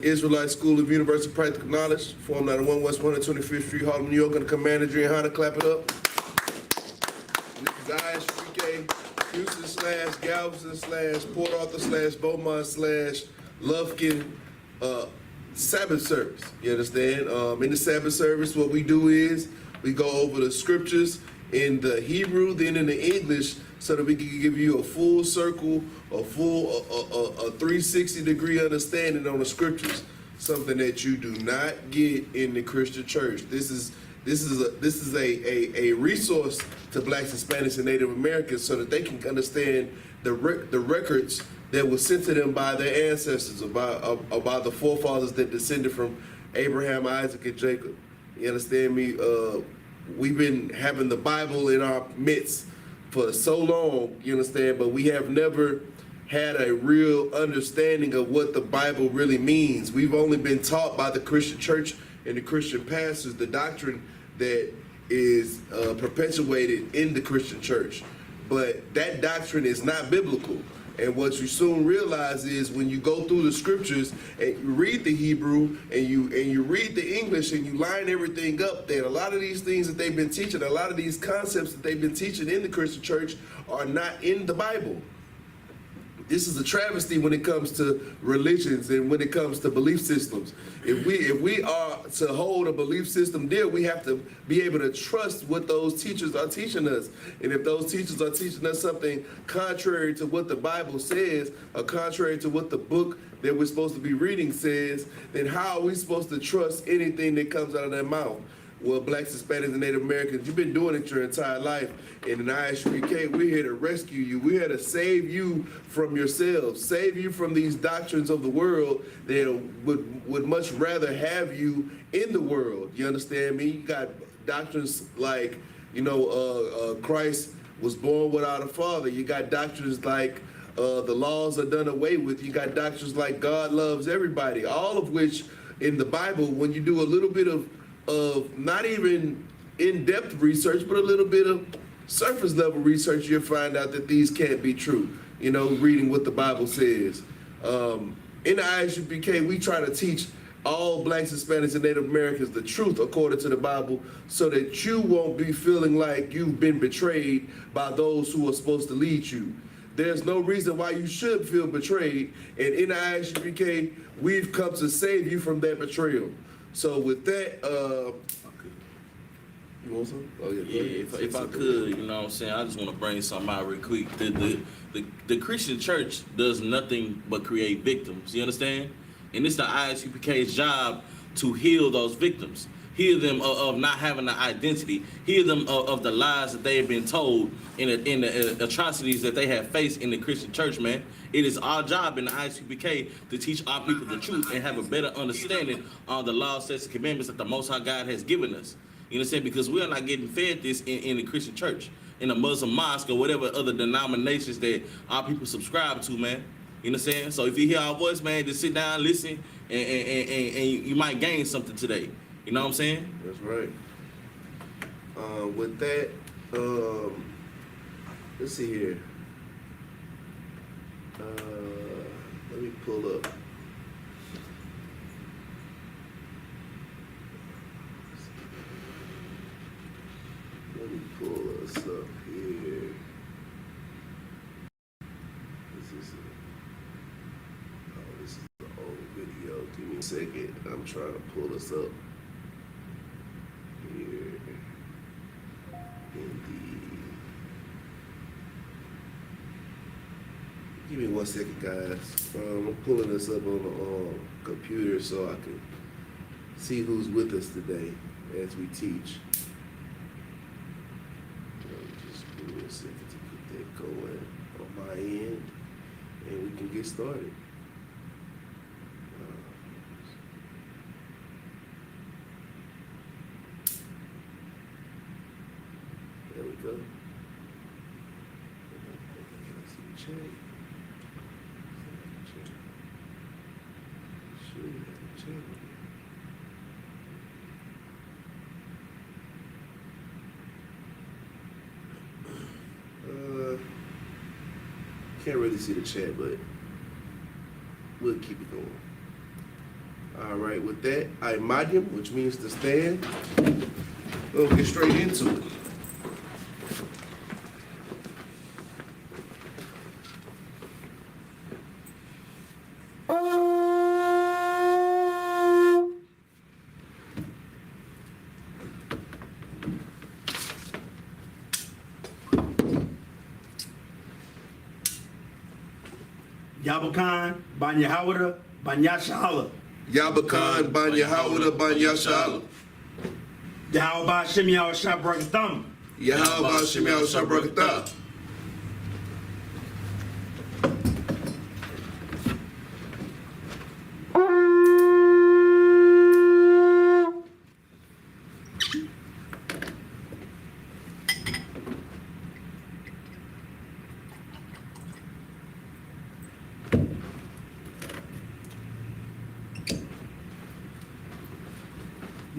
Israelite School of Universal Practical Knowledge, formed out of 1 West 125th Street, Harlem, New York, under command of YAHANNA. Clap it up. This is I.S.U.P.K, Houston / Galveston / Port Arthur / Beaumont / Lufkin Sabbath service. You understand? In the Sabbath service, what we do is we go over the scriptures in the Hebrew, then in the English, so that we can give you a full circle, a 360-degree understanding on the scriptures. Something that you do not get in the Christian church. This is a resource to Blacks, Hispanics, and Native Americans, so that they can understand the records that were sent to them by their ancestors, about the forefathers that descended from Abraham, Isaac, and Jacob. You understand me? We've been having the Bible in our midst for so long, you understand, but we have never had a real understanding of what the Bible really means. We've only been taught by the Christian church and the Christian pastors the doctrine that is perpetuated in the Christian church. But that doctrine is not biblical. And what you soon realize is when you go through the scriptures and you read the Hebrew and you read the English and you line everything up, that a lot of these things that they've been teaching, a lot of these concepts that they've been teaching in the Christian church are not in the Bible. This is a travesty when it comes to religions and when it comes to belief systems. If we are to hold a belief system dear, we have to be able to trust what those teachers are teaching us. And if those teachers are teaching us something contrary to what the Bible says, or contrary to what the book that we're supposed to be reading says, then how are we supposed to trust anything that comes out of their mouth? Well, Blacks, Hispanics, and Native Americans, you've been doing it your entire life. And in I.S.U.P.K, we're here to rescue you. We're here to save you from yourselves, save you from these doctrines of the world that would much rather have you in the world. You understand me? You got doctrines like, Christ was born without a father. You got doctrines like the laws are done away with. You got doctrines like God loves everybody, all of which in the Bible, when you do a little bit of not even in-depth research, but a little bit of surface level research, you'll find out that these can't be true, reading what the Bible says. In the I.S.U.P.K, we try to teach all Blacks, Hispanics, and Native Americans the truth according to the Bible, so that you won't be feeling like you've been betrayed by those who are supposed to lead you. There's no reason why you should feel betrayed, and in the I.S.U.P.K, we've come to save you from that betrayal. So with that, you want some? Oh, yeah, if I could, you know what I'm saying, I just want to bring something out real quick. The Christian church does nothing but create victims, you understand? And it's the I.S.U.P.K's job to heal those victims, heal them of not having an identity, heal them of the lies that they have been told in the atrocities that they have faced in the Christian church, man. It is our job in the I.S.U.P.K to teach our people the truth and have a better understanding of the laws, statutes, and commandments that the Most High God has given us. You understand? Because we are not getting fed this in the Christian church, in a Muslim mosque, or whatever other denominations that our people subscribe to, man. You know what I'm saying? So if you hear our voice, man, just sit down, listen, and you might gain something today. You know what I'm saying? That's right. With that, let's see here. Let me pull up. Let me pull us up here. This is the old video. Give me a second. I'm trying to pull us up here. Give me 1 second, guys. I'm pulling this up on the computer so I can see who's with us today as we teach. Just give me a second to get that going on my end, and we can get started. There we go. Let's see the chat. Can't really see the chat, but we'll keep it going. All right, with that, I.M.A.D.I.M, which means to stand. We'll get straight into it. Yabakan, Ban Yahawada, Ban Yashala. Yabakan, Ban Yahawada, Ban Yashala. Yahawba Shimi Yahushua Brakatham. Yahweh Shem Yahushua Barakatah.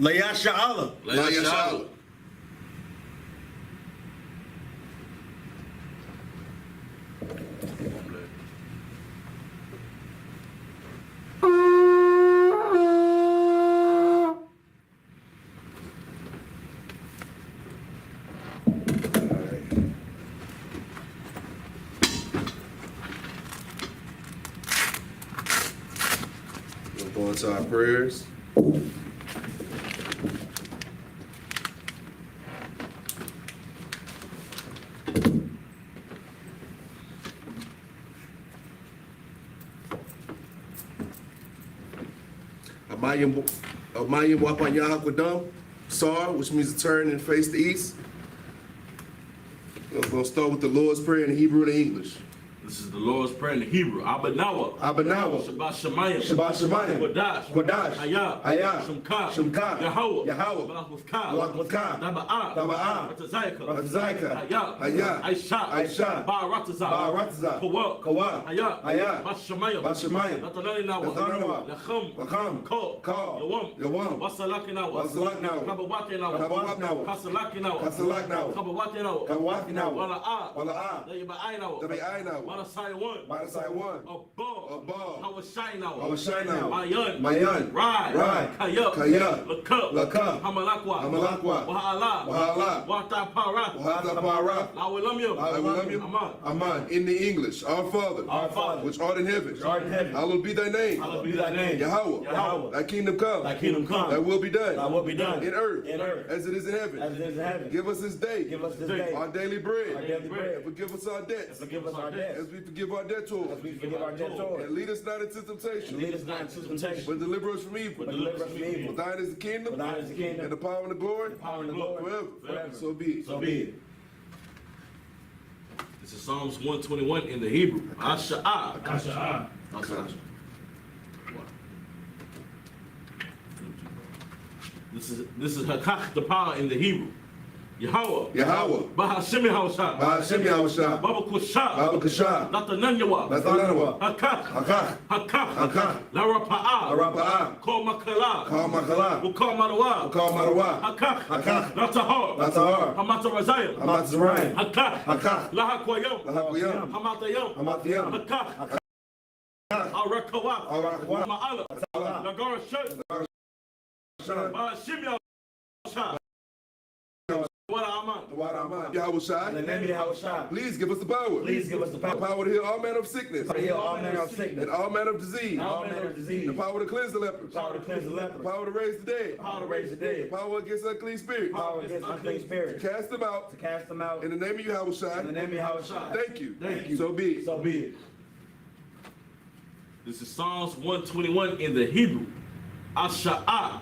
Layasha Allah. La Yashala. We'll go into our prayers. Amayim Wapanyaha Kwadam, Sar, which means to turn and face the east. We're going to start with the Lord's Prayer in Hebrew and English. This is the Lord's Prayer in the Hebrew. Abanawa. Abanawa. Shabbat Shemayim. Shabbat Shemayim. Wadash. Wadash. I.S.U.P.K. I.S.U.P.K. Shumka. Yahweh. Yahweh. Yahweh. Daba'a. Daba'a. Ratazayka. I.S.U.P.K. I.S.H.A. Ba'arataza. Kawa. I.S.U.P.K. Bashamayim. Natanalinawa. Lacham. Ko. Yawam. Wasalakinawa. Kabawatinawa. Kasalakinawa. Kabawatinawa. Wala'a. Dabi'ainawa. Manasai one. Above. Hawashainawa. Mayan. Rai. Kayup. Lakup. Hamalakwa. Wahala. Watapara. Lawalamyo. Aman. In the English, our Father, which art in heaven, hallowed be thy name. Yahweh. Thy kingdom come. Thy will be done. In earth. As it is in heaven. Give us this day. Our daily bread. Forgive us our debts. As we forgive our debtors. And lead us not into temptation. But deliver us from evil. For thine is the kingdom. And the power and the glory. Forever. So be it. This is Psalms 121 in the Hebrew. Asha'a. This is Hakach, the power in the Hebrew. Yahweh. Bahashim Yahushua. Baba Kusha. Natananyawa. Hakach. Larapa'a. Kol Makala. Ukal Marawa. Hakach. Natahar. Hamatarazayim. Hakach. Lahakwayam. Hamatayam. Hakach. Arakawa. Ma'ala. Lagara Shut. Bahashim Yahushua. Yahweh, In the name of Yahushua. please give us the power. Power to heal all manner of sickness. And all manner of disease. The power to cleanse the lepers. The power to raise the dead. The power against unclean spirits. To cast them out. In the name of Yahushua. Thank you. So be it. This is Psalms 121 in the Hebrew. Asha'a.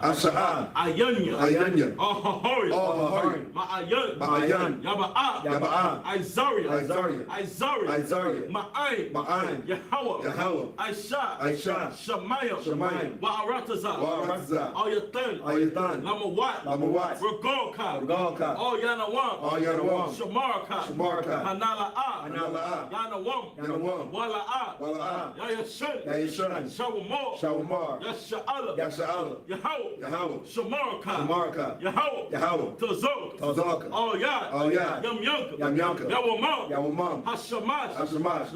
Ayanya. Ahahori. Ma'ayan. Yaba'a. Izari. Ma'ayin. Yahweh. Aisha. Shemayim. Wa'arataza. Ayatan. Lamawat. Regolka. Yanawam. Shamaraka. Hanala'a. Yanawam. Wala'a. Yayashun. Shawamor. Yasha'ala. Yahshua. Yahweh, Yahweh. Shamarka, Shamarka. Yahweh, Yahweh. Tazok, Tazaka. All Yad, All Yad. Yam Yanka, Yam Yanka. Yawamam, Yawamam. Hashamash, Hashamash.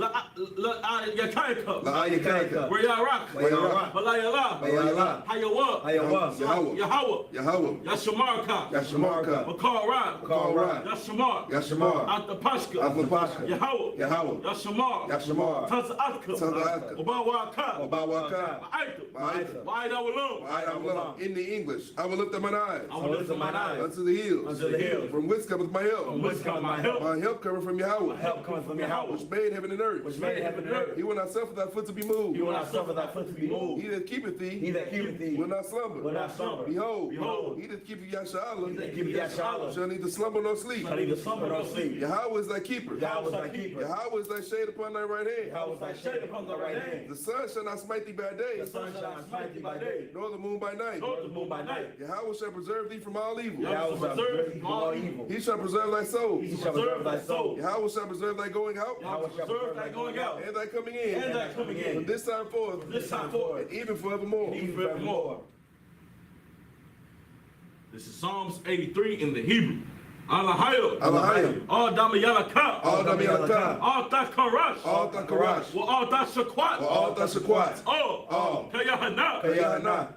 Yakaika, La'ayakaika. Wayarak, Wayarak. Balayala, Bayala. Hayawa, Hayawa. Yahweh. Yahweh, Yahweh. Yashamarka, Yashamarka. Makar Rad, Makar Rad. Yashamar, Yashamar. Atapashka, Atapashka. Yahweh, Yahweh. Yashamar, Yashamar. Tazaatka, Tazaatka. Obawaka, Obawaka. Ba'aita, Ba'aita, In the English, I will lift up mine eyes I will lift up mine eyes unto the hills. Unto the hills. From whence cometh my help? from whence cometh my help. My help coming from Yahweh, Help coming from Yahweh. which made heaven and earth. Which made heaven and earth. He will not suffer thy foot to be moved. He will not suffer thy foot to be moved. He that keepeth He thee that keepeth thee will not slumber. will not slumber. Behold, Behold, he that keepeth He that Yahshua keepeth Yahshua shall neither slumber nor sleep. shall neither slumber nor sleep. Yahweh is thy keeper. Yahweh is thy keeper. Yahweh is thy shade upon thy right hand. Yahweh is thy shade upon thy right hand. The sun shall not smite thee by day, The sun shall not smite thee by day, nor the moon by night. nor the moon by night. Yahweh shall preserve thee from all evil. Yahweh shall preserve thee from all evil. He shall preserve thy soul. He shall preserve thy soul. Yahweh shall preserve thy going out Yahweh shall Preserve thy going out and thy coming in. and thy coming From in. this time forth This time forward, and even forevermore. even forevermore. This is Psalms 83 in the Hebrew. Alahayim, Alahayim. All Damayalaka, All Damiyalaka. All Takarash, All Takarash. All Dashakwat, All Tashakwat. All Kayahana, Kayahana.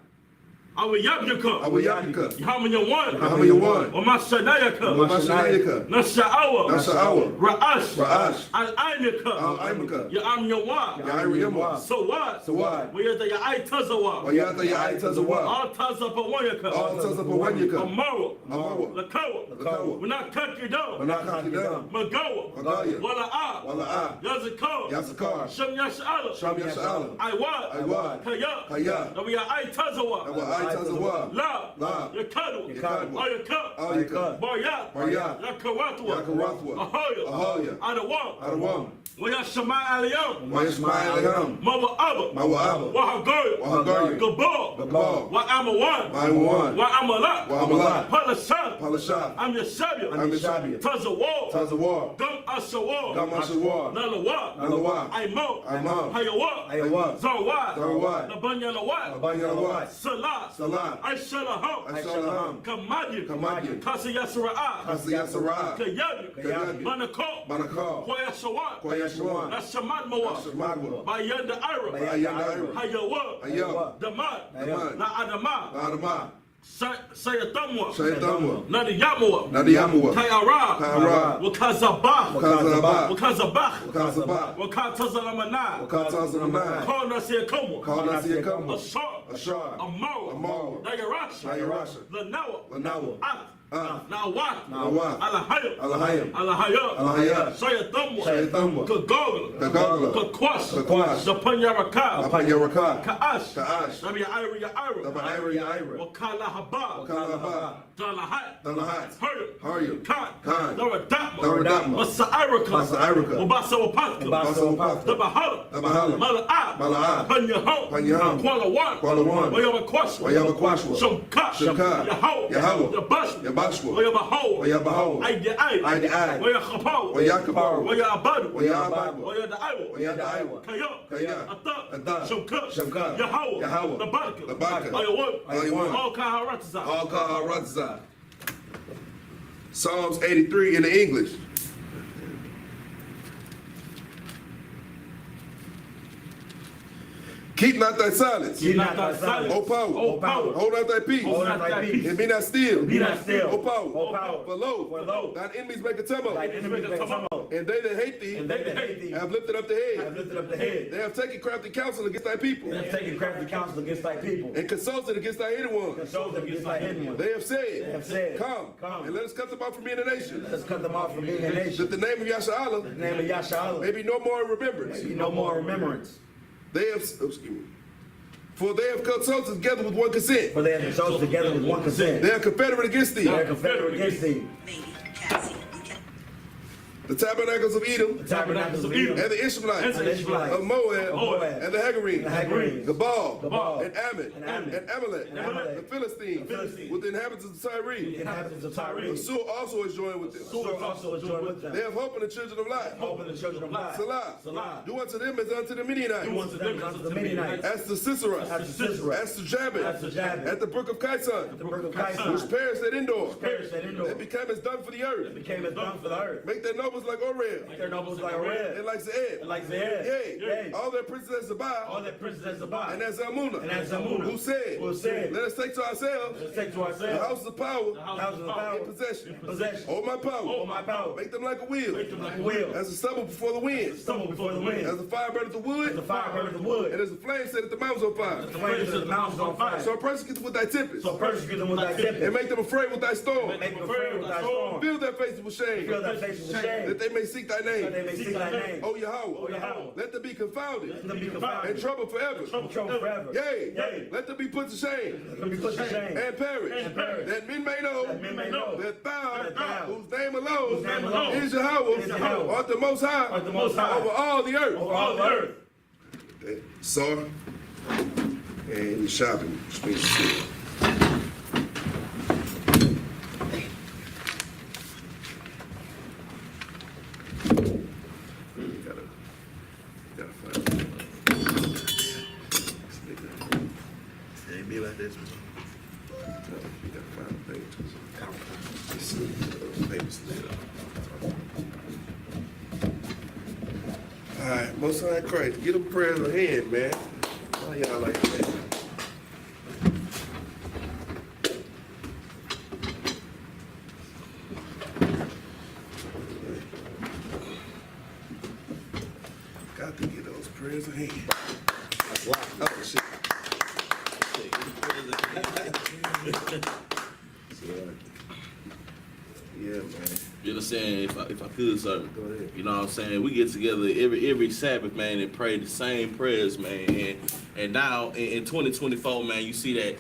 Awiyabika, Awiyabika. Yahamayawan, Yahamayawan. Omashanayaka, Mashanayaka. Nasha'awa, Nasha'awa. Ra'ash, Ra'ash. Al-Ainika, Al-Aimaka. Ya'am Yairiyamwa. So what? So what? We are the Ya'ai Tazawa, Wayata Ya'ai Tazawa. All Tazapawayaka, All Tazapawanyaka. Amara, Amawa. Lakawa, Lakawa. we're not cutting down. Manakakidam. Magawa, Magaya. Wala'a, Wala'a. Yazakar, Yasakar. Shem Yasha'ala, Sham Yasha'ala. Aiwad, Aiwad. Kaya, Kaya. that we are I Tazawa, Wa'ai Tazawa. La, La. Yakadu, Yakadu. Ayaka, Ayaka. Baryat, Baryat. Yakaratwa, Yakaratwa. Ahoya, Ahoya. Adawam, Adawam. we are Shema Aliyam, Mayashmai Aleham. Mawa Abba, Mawa Abba. Wahagoya, Wahagoya. Gabal, Gabal. Wa'amawan, Maiwan. Wa'amalat, Wa'amalat. Palashan, Palashah. I'm Yeshabia, I'm Yeshabia. Tazawal, Tazawar. Dum Ashawal, Gam Ashawar. Nalawa, Nalawa. Aimo, Aimo. Hayawa, Hayawa. Zarwad, Zarwad. Nabanyalawad, Abanyalawad. Salah, Salah. Aishalaham, Aishalaham. Kamadia, Kamadia. Kasiyasra'a, Kasiyasarah. Kayabi, Kayabi. Manakal, Manakal. Kwayashawan, Kwayashawan. Nashamad Mawa, Shamadwa. Bayanda Ira, Bayanda Ira. Hayawa, Hayawa. Damad, Damad. Na'adama, Adama. Sayatamwa, Shaitamwa. Nadiyamawa, Nadiyamawa. Kayara, Kayara. Wakazabah, Wakazabah. Wakazabah, Wakazabah. Wakatazalamana, Wakatazanamai. Kornasiyakamwa, Kaunasiyakama. Ashar, Ashar. Amaro, Amaro. Nayarasha, Nayarasha. Lanawa, Lanawa. Nawat, Nawat. Alahayim, Alahayim. Alahayah, Alahayah. Sayatamwa, Sayatamwa. Kagogla, Kagogla. Kakwash, Kakwash. Zapanyaraka, Apanyaraka. Kaash, Kaash. Nabi Ira, Daba Ira Yaira. Wakala Haba, Kalahaba. Dalahat, Dalahat. Haryam, Khan, Khan. Daradama, Daradama. Masairaka, Masairaka. Ubasawapaka, Ubasawapaka. Dabahala, Dabahala. Mala'a, Mala'a. Panyaham, Panyaham. Kualawan, Kualawan. Wayabakwashwa, Wayabakwashwa. Shamka, Shamka. Yahweh, Yahweh. Yabashwa, Yabashwa. Wayabaho, Wayabaho. Aidi Ai, Aidi Ai. Wayakapaw, Wayakapaw. Wayabadu, Wayabadu. Wayadaiwa, Wayadaiwa. Kaya, Kaya. Ata, Shamka, Shamka. Yahweh, Yahweh. Labaka, Labaka. Ayawan, Ayawan. All Kaharatza, All Kaharatza. Psalms 83 in the English. Keep not thy silence. Keep not thy silence. O power. O power. Hold not thy peace. Hold not thy peace. And be not still. Be not still. O power. O power. For lo, For lo, thine enemies make a tumult. thy enemies make a tumult. And they that hate thee And they that hate thee have lifted up the have head. lifted up the head. They have taken crafty counsel against thy people. They have taken crafty counsel against thy people. And consulted against thy hidden ones. Consulted against thy hidden ones. They have said, Come, and let us cut them off from being a nation. Let us cut them off from being a nation. That the name of Yahshua In the name of Yahshua, may be no more in remembrance. be no more remembrance. They have, for they have consulted together with one consent. For they have consulted together with one consent. They are confederate against thee. They are confederate against thee. Maybe, Cassie, you can. the tabernacles of Edom, the tabernacles of Edom, and the Ishmaelites, and the Israelites, of Moab, Moab, and the Hagarenes, Gabal, and Ammon, and Amalek, the Philistines, with the inhabitants of Tyre. the inhabitants of Tyre. Assur also is joined with them. Assur also is joined with them. They have hope in the children of light. Hope in the children of light. Salah. Do unto them as unto the Midianites. Do unto them as unto the Midianites. As to Sisera. As to Sisera. As to Jabin. As to Jabin. At the brook of Kison. The brook of Kison. Which perished at Endor. Perished at Endor. They became as dung for the earth. Became as dung for the earth. Make their nobles like Oreb. Make their nobles like Oreb. And like Zeed. And like Zeed. Yea. All their princes as Zabah. All their princes as Zabah. And as Zalmunna. And as Zalmunna. Who said, let us take to ourselves the houses of power. In possession. Oh my power. Make them like a wheel. As a stubble before the wind. As a fire burneth the wood. And as a flame set the mountains on fire. So persecute them with thy tempest. And make them afraid with thy storm. Fill their faces with shame. That they may seek thy name. O Yahweh. Let them be confounded. And troubled forever. Yea. Let them be put to shame. And perish. That men may know that thou, whose name alone is Yahweh, art the most high over all the earth. Sar and shopping. Gotta find it. Ain't be like this. You gotta find a page. Let's see. Papers later. All right, Most High Christ, get them prayers ahead, man. How y'all like that? Got to get those prayers ahead. Oh, shit. Yeah, man. You understand? If I could, sir. Go ahead. You know what I'm saying? We get together every Sabbath, man, and pray the same prayers, man. And now in 2024, man, you see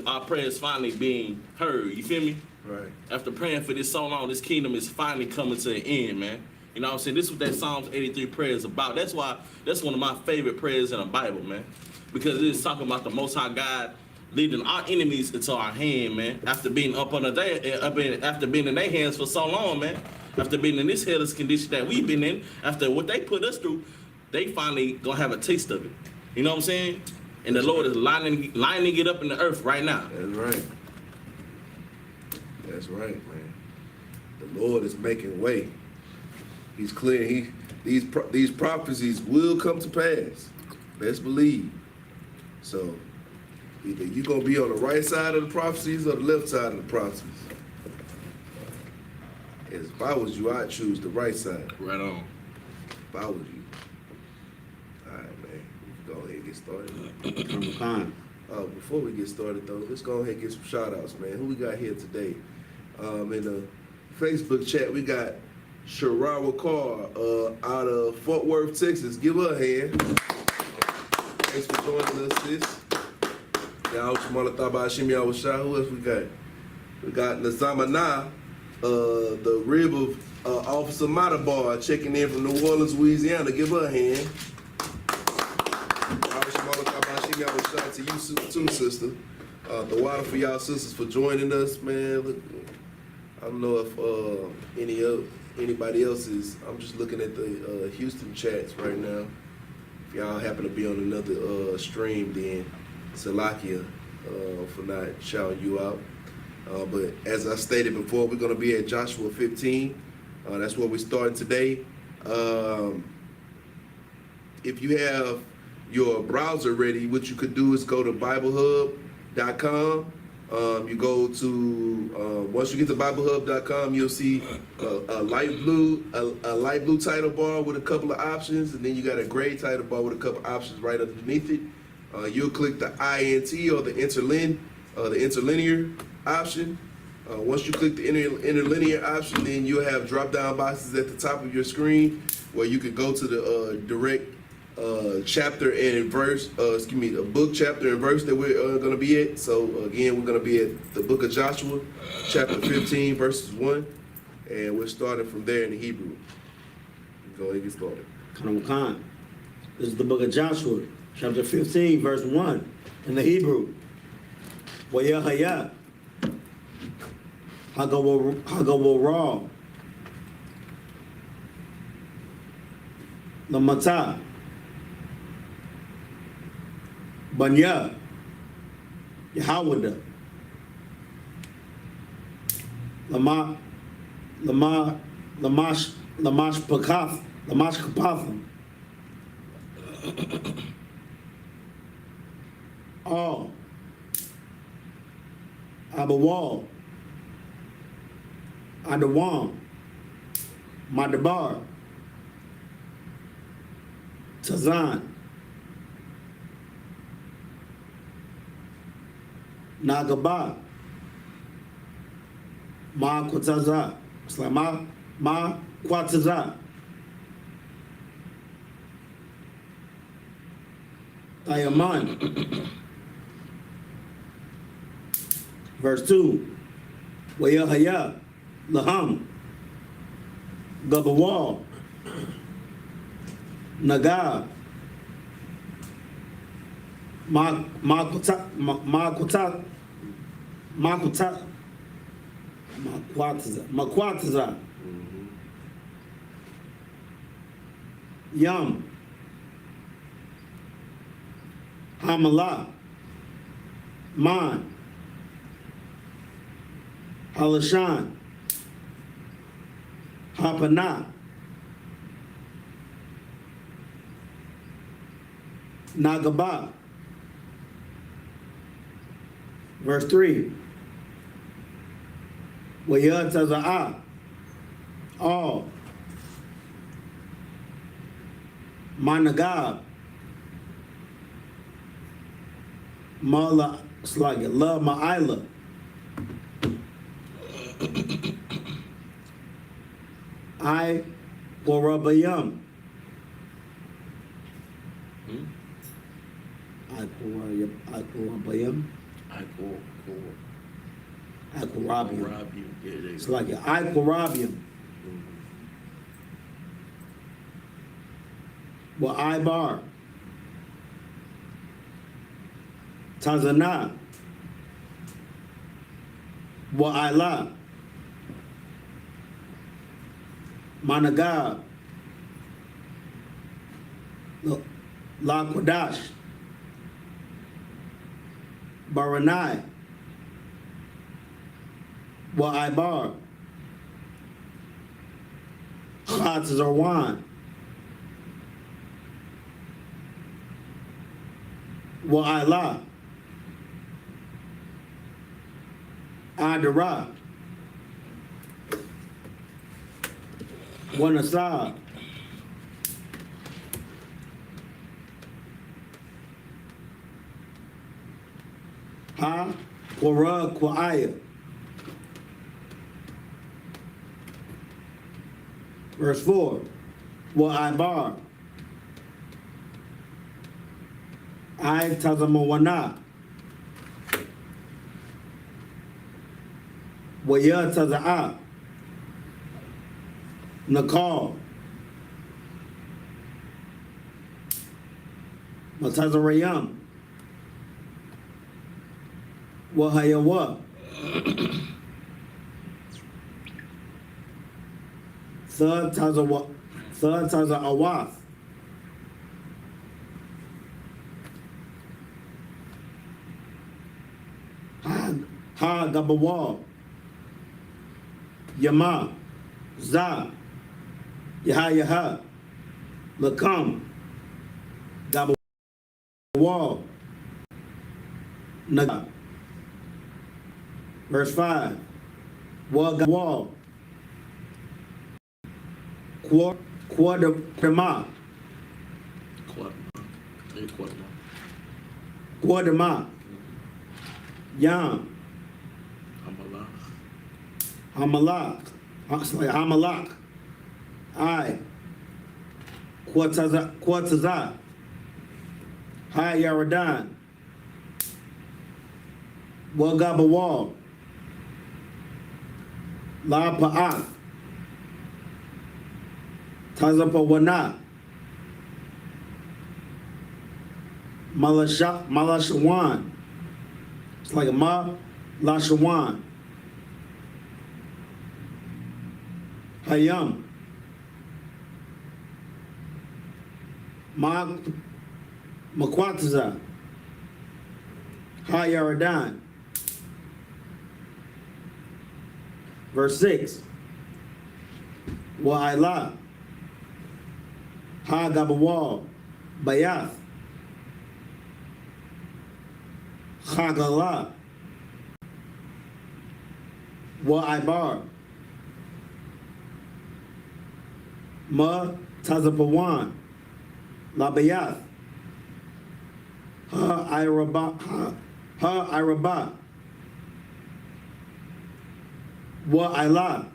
our prayers finally being heard. You feel me? Right. After praying for this so long, this kingdom is finally coming to an end, man. You know what I'm saying? This is what that Psalms 83 prayer is about. That's one of my favorite prayers in the Bible, man. Because it is talking about the Most High God leading our enemies into our hand, man. After being after being in their hands for so long, man. After being in this hellish condition that we've been in, after what they put us through, they finally gonna have a taste of it. You know what I'm saying? And the Lord is lining it up in the earth right now. That's right. That's right, man. The Lord is making way. He's clear. These prophecies will come to pass. Best believe. So either you're gonna be on the right side of the prophecies or the left side of the prophecies. If I was you, I'd choose the right side. Right on. If I was you. All right, man. We can go ahead and get started. Before we get started, though, let's go ahead and get some shout-outs, man. Who we got here today? In the Facebook chat, we got Sharawa Carr out of Fort Worth, Texas. Give her a hand. Thanks for joining us, sis. Who else we got? We got Nazamana, the rib of Officer Matabar, checking in from New Orleans, Louisiana. Give her a hand. Shout out to you too, sister. The water for y'all sisters for joining us, man. Look, I don't know if anybody else is. I'm just looking at the Houston chats right now. If y'all happen to be on another stream, then Salakia for not shouting you out. But as I stated before, we're going to be at Joshua 15. That's where we're starting today. If you have your browser ready, what you could do is go to BibleHub.com. You go to once you get to BibleHub.com, you'll see a light blue title bar with a couple of options, and then you got a gray title bar with a couple of options right underneath it. You'll click the INT or the interlinear option. Once you click the interlinear option, then you'll have drop-down boxes at the top of your screen where you could go to the direct chapter and verse, a book, chapter, and verse that we're going to be at. So again, we're going to be at the book of Joshua, chapter 15, verses 1. and we're starting from there in the Hebrew. Go ahead and get started. Khan. This is the book of Joshua, chapter 15, verse 1, in the Hebrew. YAHANNA. Hagawara. Lamata. Banya. Yahawada. Lamash Kapatham. All. Abawal. Adawam. Madabar. Tazan. Nagaba. Ma Kwataza. It's like Ma Kwataza. Ayaman. Verse 2. Wayahaya. Laham. Gabawal. Nagab. Makwataza. Yum. Hamala. Man. Alashan. Hapana. Nagaba. Verse 3. Wayataza'a. All. Managab. Mala. It's like it. Love Ma'ila. I Warabayam. Akorabayam. Akorabium. It's like it. Akorabium. Well, Ibar. Tanzania. Wa Ila. Managab. La Quadash. Baranai. Wa Ibar. Chatzarwan. Wa Ila. Adara. Wanasab. Ha Quora Quaya. Verse 4. Wa Ibar. I Tazamawana. Waya Taza'a. Nakal. Matazarayam. Wahayawa. Third Tazawath. Ha Gabawal. Yama. Za. Yaha. Lakam. Gabawal. Naga. Verse 5. Wagawal. Quadama. Quadama. Yam. Hamalak. Hamalak. I. Quataza. Hi Yaradan. Wagabawal. La Pa'ath. Tazapawana, Malashawan. It's like a Lashawan. Hayam. Makwataza. Hayaradan. Verse 6. Wa'ila. Ha-Gabawal. Bayath. Chagala. Wa'ibar. Tazapawan. Labayath. Ha-Iraba. Wa'ila.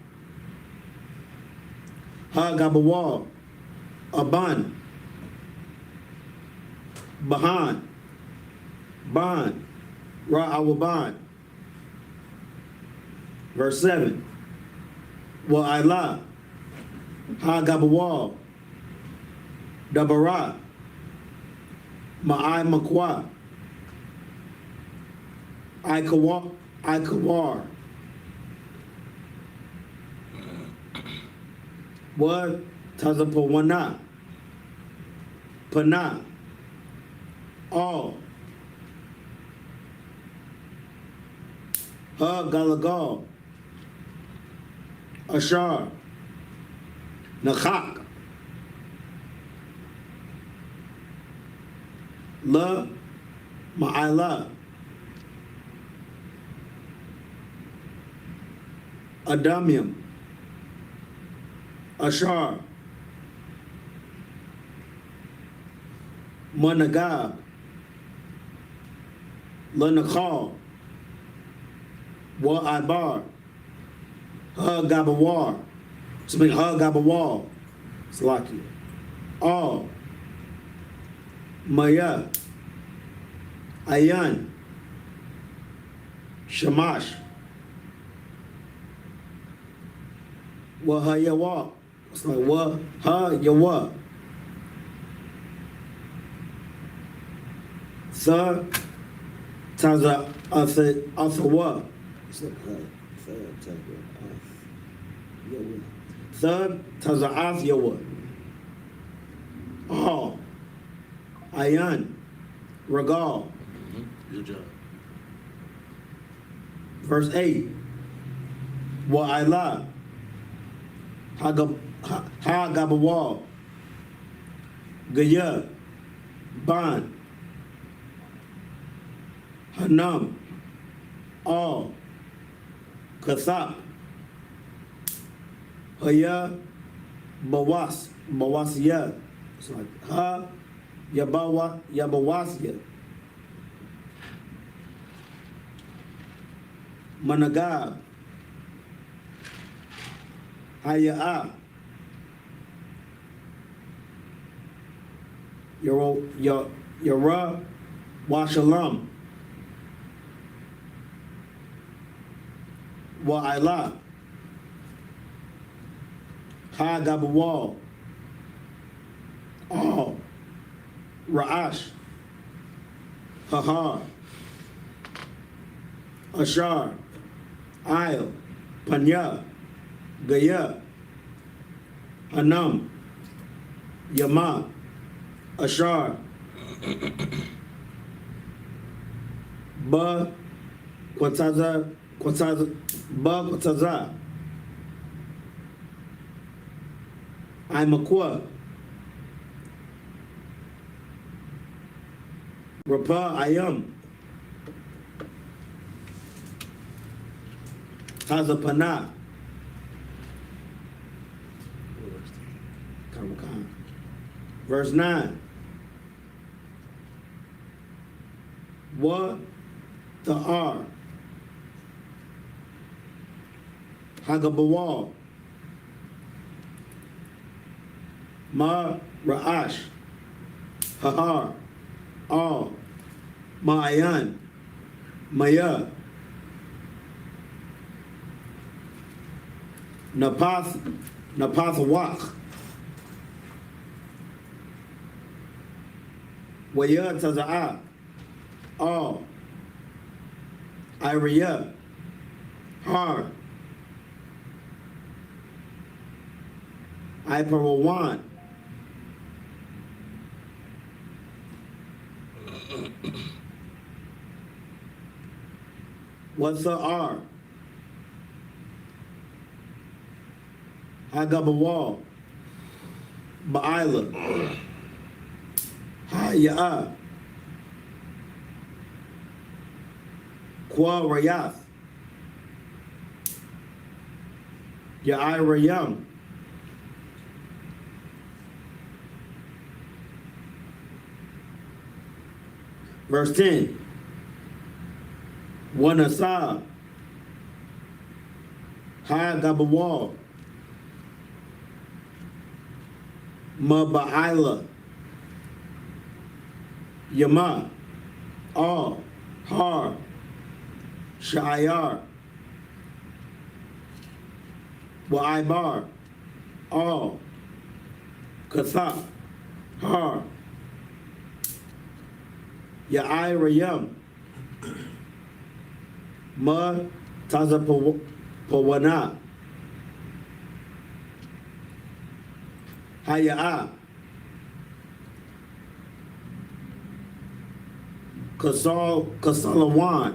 Ha-Gabawal. Aban. Bahan. Ban. Ra'awaban. Verse 7. Wa'ila. Ha-Gabawal. Dabara. Ma'ai Makwa. Ikawar. What? Tazapawana. Pana. All. Ha-Galagal. Ashar. Nakhak. La Ma'ala. Adamium. Ashar. Managab. Lanakal. Wa'adbar. Ha-Gabawar. Something Ha-Gabawal. Slaki. All. Maya. Ayan. Shamash. Wahayawa. It's like Wahayawa. Third, Taza Athawa. Third, Taza Athawa. All. Ayan. Regal. Good job. Verse 8. Wa'ila. Ha-Gabawal. Gaya. Ban. Hanam. All. Kathap. Haya. Bawas. Bawasya. It's like Ha. Yabawasya. Managab. Haya. Yara. Washalam. Wa'ila. Ha-Gabawal. All. Ra'ash. Hahar. Ashar. Ayl. Panya. Gaya. Hanam. Yama. Ashar. Ba. Kwataza. Ba. Kwataza. Imakwa. Rapa Ayam. Tazapana. Verse 9. Wa Ta'ar. Hagabawal. Ma Ra'ash. Hahar. All. Ma'ayan. Maya. Napathawak. Waya Taza'a, all, Iriya, Har, Iparawan, what's the R? Hagabawal, Ba'ila, Haya'a, Kwa Rayath, Ya'irayam, verse 10, Wanasa, Hagabawal, Maba'ila, Yama, All, Har, Sha'ayar, Wa'ibar, All, Katha, Har, Ya'irayam, Ma, Tazapawana, Haya'a, Kasalawan,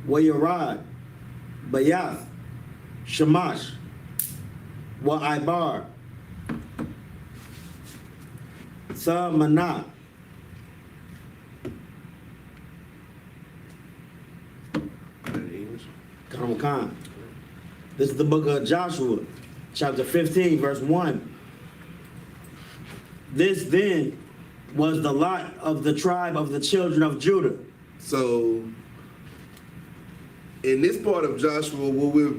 Wayarad, Bayath, Shamash, Wa'ibar, Samana, Khan. This is the book of Joshua, chapter 15, verse 1. This then was the lot of the tribe of the children of Judah. So, in this part of Joshua, what we're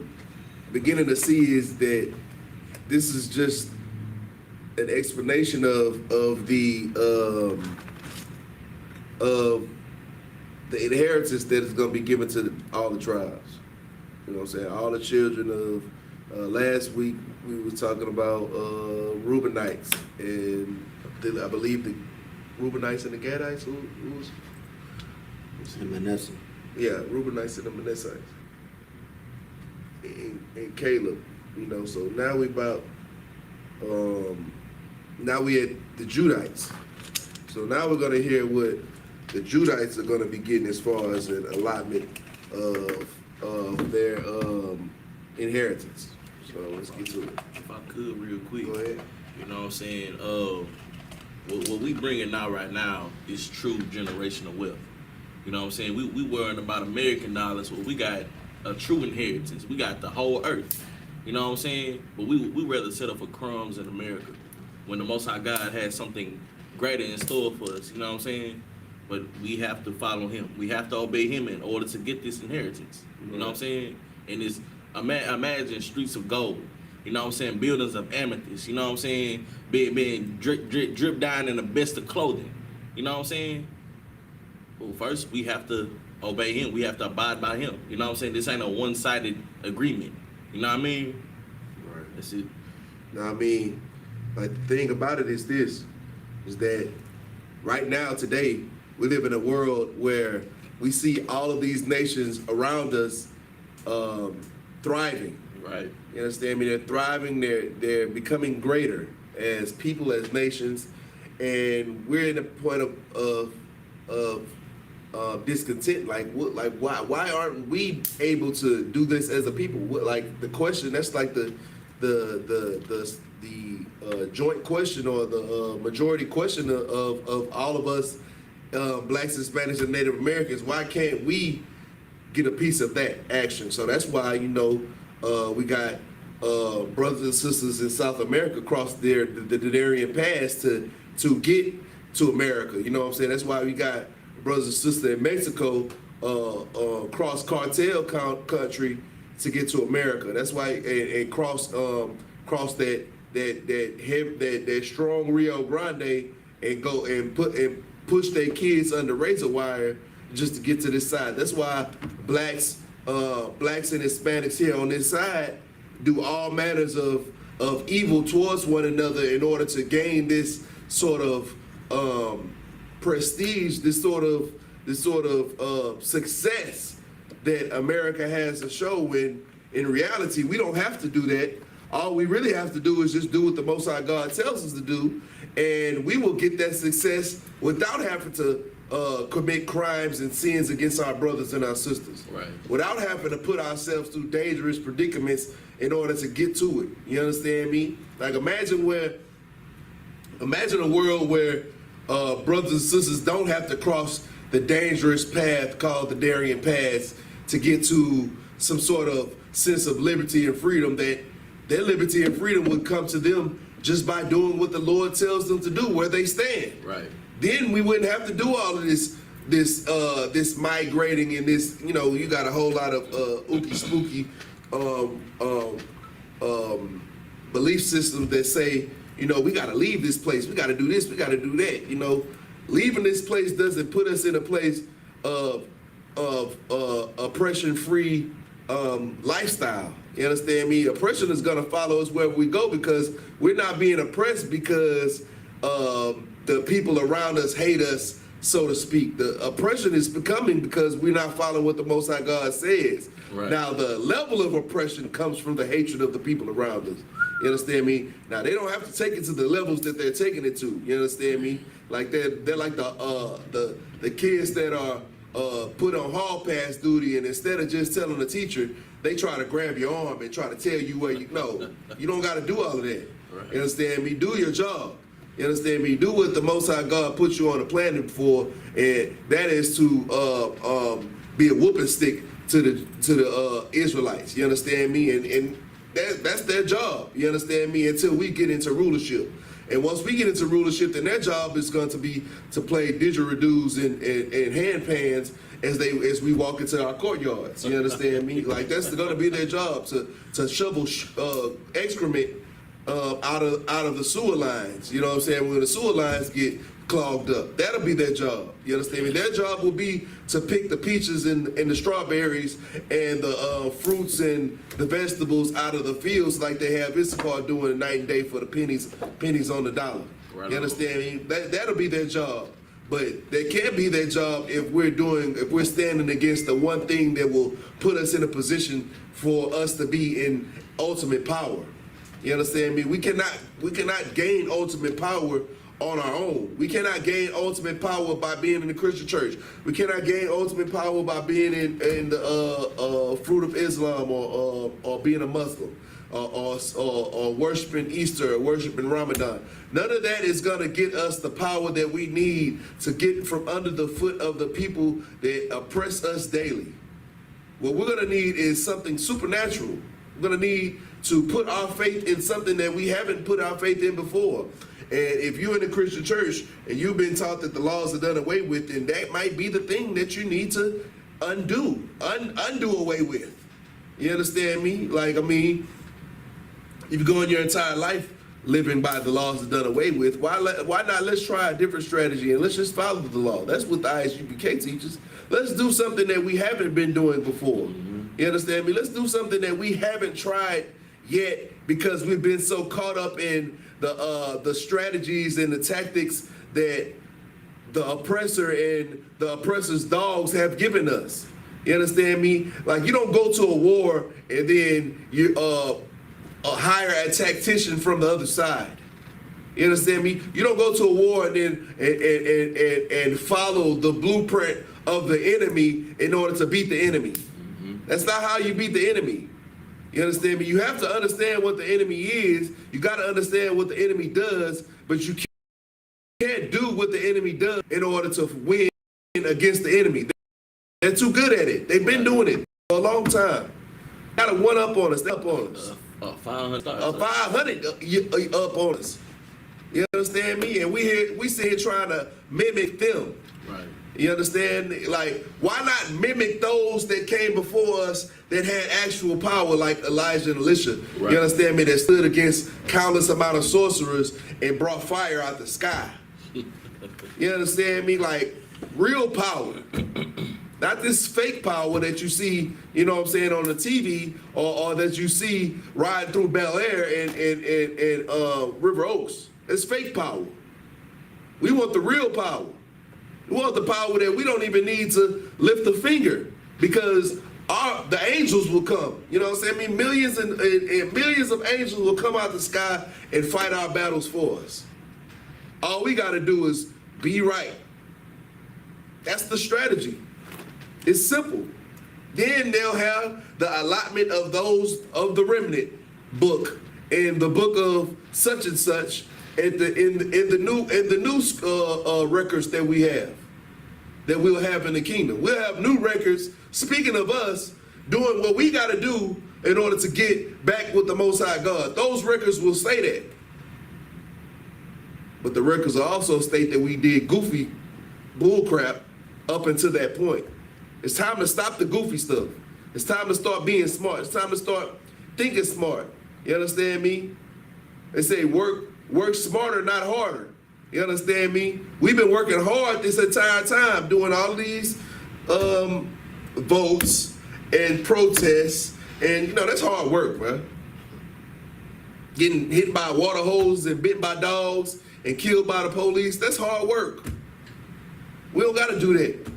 beginning to see is that this is just an explanation of the inheritance that is going to be given to all the tribes. You know what I'm saying? All the children of, last week we were talking about Reubenites, and I believe the Reubenites and the Gadites, who was? And Manasseh. Yeah, Reubenites and the Manassites. And Caleb, you know, so now we about, now we at the Judites. So now we're gonna hear what the Judites are gonna be getting as far as an allotment of their inheritance. So let's get to it. If I could real quick, Go ahead. you know what I'm saying? What we bringing out right now is true generational wealth. You know what I'm saying? We worrying about American dollars, but we got a true inheritance. We got the whole earth. You know what I'm saying? But we rather settle for crumbs in America when the Most High God has something greater in store for us. You know what I'm saying? But we have to follow Him. We have to obey Him in order to get this inheritance. You know what I'm saying? And it's imagine streets of gold. You know what I'm saying? Buildings of amethyst. You know what I'm saying? Being drip down in the best of clothing. You know what I'm saying? Well, first we have to obey Him. We have to abide by Him. You know what I'm saying? This ain't a one-sided agreement. You know what I mean? Right. That's it. Now, I mean, like, the thing about it is this, is that right now, today, we live in a world where we see all of these nations around us thriving. Right. You understand? I mean, they're thriving, they're becoming greater as people, as nations, and we're in a point of discontent. Why aren't we able to do this as a people? Like, the question, that's like the joint question, or the majority question of all of us, blacks, Hispanics, and Native Americans. Why can't we get a piece of that action? So that's why, you know, we got brothers and sisters in South America cross the Darien Pass to get to America. You know what I'm saying? That's why we got brothers and sisters in Mexico cross cartel country to get to America. That's why, and cross that strong Rio Grande and go and push their kids under razor wire just to get to this side. That's why blacks and Hispanics here on this side do all manners of of evil towards one another in order to gain this sort of prestige, this sort of success that America has to show, when in reality we don't have to do that. All we really have to do is just do what the Most High God tells us to do, and we will get that success without having to commit crimes and sins against our brothers and our sisters. Right. Without having to put ourselves through dangerous predicaments in order to get to it. You understand me? Like imagine a world where brothers and sisters don't have to cross the dangerous path called the Darien Pass to get to some sort of sense of liberty and freedom, that their liberty and freedom would come to them just by doing what the Lord tells them to do where they stand. Right. Then we wouldn't have to do all of this migrating and this, you got a whole lot of spooky belief systems that say, we got to leave this place, we got to do this, we got to do that. Leaving this place doesn't put us in a place of oppression-free lifestyle. You understand me? Oppression is going to follow us wherever we go, because we're not being oppressed because the people around us hate us, so to speak. The oppression is becoming because we're not following what the Most High God says. Right. Now, the level of oppression comes from the hatred of the people around us. You understand me? Now, they don't have to take it to the levels that they're taking it to. You understand me? Like they're like the kids that are put on hall pass duty, and instead of just telling the teacher, they try to grab your arm and try to tell you where you know. You don't got to do all of that. Right. You understand me? Do your job. You understand me? Do what the Most High God put you on the planet for, and that is to be a whooping stick to the Israelites. You understand me? And that's their job. You understand me? Until we get into rulership. And once we get into rulership, then their job is going to be to play didgeridoos and handpans as we walk into our courtyards. You understand me? Like that's going to be their job, to shovel excrement out of the sewer lines. You know what I'm saying? When the sewer lines get clogged up, that'll be their job. You understand me? Their job will be to pick the peaches and the strawberries and the fruits and the vegetables out of the fields, like they have I.S.U.P.K doing night and day for the pennies on the dollar. Right. You understand me? That'll be their job. But that can't be their job if we're standing against the one thing that will put us in a position for us to be in ultimate power. You understand me? We cannot gain ultimate power on our own. We cannot gain ultimate power by being in the Christian church. We cannot gain ultimate power by being in the fruit of Islam or being a Muslim or worshiping Easter or worshiping Ramadan. None of that is going to get us the power that we need to get from under the foot of the people that oppress us daily. What we're going to need is something supernatural. We're going to need to put our faith in something that we haven't put our faith in before. And if you're in the Christian church and you've been taught that the laws are done away with, then that might be the thing that you need to undo away with. You understand me? Like, I mean, if you go in your entire life living by the laws are done away with, why not let's try a different strategy and let's just follow the law. That's what the I.S.U.P.K teaches. Let's do something that we haven't been doing before. You understand me? Let's do something that we haven't tried yet because we've been so caught up in the strategies and the tactics that the oppressor and the oppressor's dogs have given us. You understand me? Like, you don't go to a war and then you hire a tactician from the other side. You understand me? You don't go to a war and then and follow the blueprint of the enemy in order to beat the enemy. That's not how you beat the enemy. You understand me? You have to understand what the enemy is. You got to understand what the enemy does, but you can't do what the enemy does in order to win against the enemy. They're too good at it. They've been doing it for a long time. Got a one up on us. Up on us. 500. 500 up on us. You understand me? And we sit here trying to mimic them. Right. You understand? Like, why not mimic those that came before us that had actual power, like Elijah and Elisha? Right. You understand me? That stood against countless amount of sorcerers and brought fire out the sky. You understand me? Like, real power. Not this fake power that you see, you know what I'm saying, on the TV or that you see riding through Bel Air and River Oaks. It's fake power. We want the real power. We want the power that we don't even need to lift a finger because the angels will come. You know what I'm saying? I mean, millions and millions of angels will come out the sky and fight our battles for us. All we got to do is be right. That's the strategy. It's simple. Then they'll have the allotment of those of the remnant book and the book of such and such in the new records that we have, that we'll have in the kingdom. We'll have new records. Speaking of us doing what we got to do in order to get back with the Most High God, those records will say that. But the records will also state that we did goofy bullcrap up until that point. It's time to stop the goofy stuff. It's time to start being smart. It's time to start thinking smart. You understand me? They say work smarter, not harder. You understand me? We've been working hard this entire time doing all these votes and protests, and you know that's hard work, man. Getting hit by water hoses and bit by dogs and killed by the police, that's hard work. We don't gotta do that.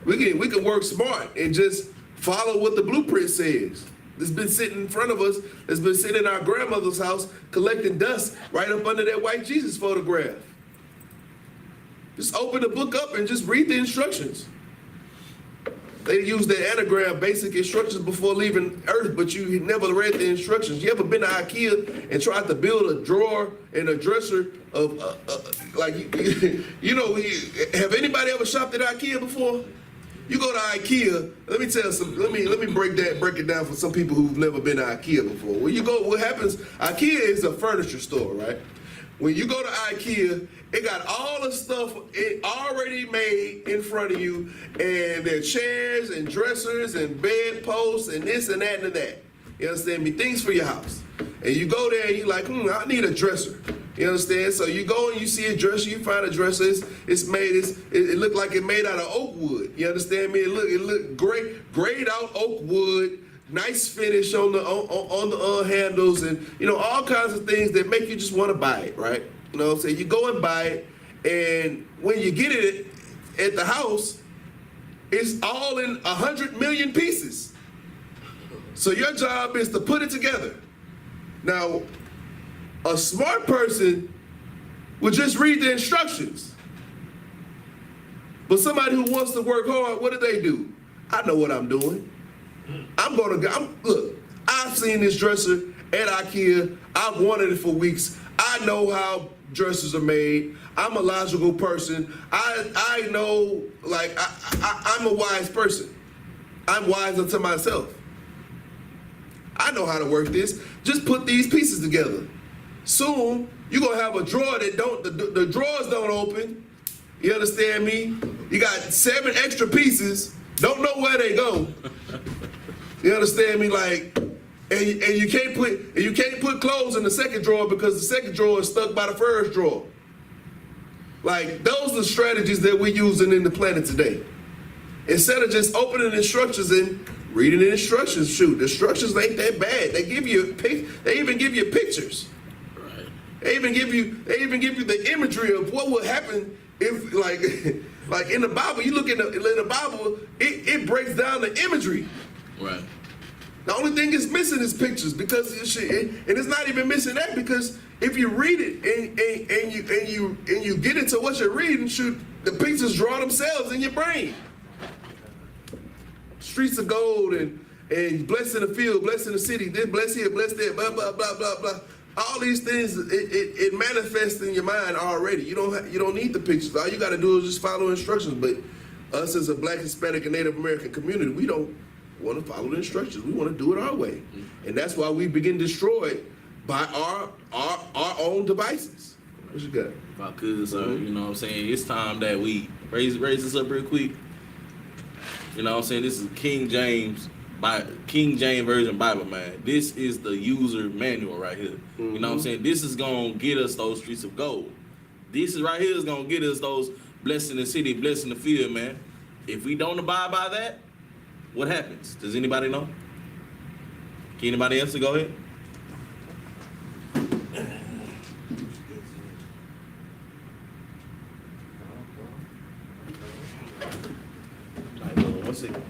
We can work smart and just follow what the blueprint says. It's been sitting in front of us, it's been sitting in our grandmother's house collecting dust right up under that white Jesus photograph. Just open the book up and just read the instructions. They use the anagram, basic instructions before leaving Earth, but you never read the instructions. You ever been to IKEA and tried to build a drawer and a dresser of, have anybody ever shopped at IKEA before? You go to IKEA, let me break it down for some people who've never been to IKEA before. When you go, what happens, IKEA is a furniture store, right? When you go to IKEA, it got all the stuff already made in front of you, and there are chairs and dressers and bed posts and this and that and that. You understand me? Things for your house. And you go there and you're like, I need a dresser. You understand? So you go and you see a dresser, you find a dresser, it looked like it made out of oak wood. You understand me? It looked great, grayed out oak wood, nice finish on the handles, and you know, all kinds of things that make you just want to buy it, right? You know what I'm saying? You go and buy it, and when you get it at the house, it's all in 100 million pieces. So your job is to put it together. Now, a smart person would just read the instructions. But somebody who wants to work hard, what do? I know what I'm doing. Look, I've seen this dresser at IKEA. I've wanted it for weeks. I know how dressers are made. I'm a logical person. I know, like, I'm a wise person. I'm wise unto myself. I know how to work this. Just put these pieces together. Soon, you're going to have a drawer that the drawers don't open. You understand me? You got 7 extra pieces. Don't know where they go. You understand me? Like, and you can't put clothes in the second drawer because the second drawer is stuck by the first drawer. Like, those are the strategies that we're using in the planet today. Instead of just opening instructions and reading the instructions, shoot, the instructions ain't that bad. They even give you pictures. Right. They even give you the imagery of what would happen if, like in the Bible, you look in the Bible, it breaks down the imagery. Right. The only thing it's missing is pictures, because and it's not even missing that, because if you read it and you get into what you're reading, shoot, the pictures draw themselves in your brain. Streets of gold and blessed in the field, blessed in the city, this blessed here, blessed there, blah blah blah blah blah. All these things it manifests in your mind already. You don't need the pictures. All you got to do is just follow instructions. But us as a Black, Hispanic, and Native American community, we don't want to follow the instructions. We want to do it our way, and that's why we begin destroyed by our own devices. What you got? If I could, sir, you know what I'm saying? It's time that we raise this up real quick. You know what I'm saying? This is King James Version Bible, man. This is the user manual right here. You know what I'm saying? This is going to get us those streets of gold. This is right here is going to get us those blessed in the city, blessed in the field, man. If we don't abide by that, what happens? Does anybody know? Can anybody answer? Go ahead. One second.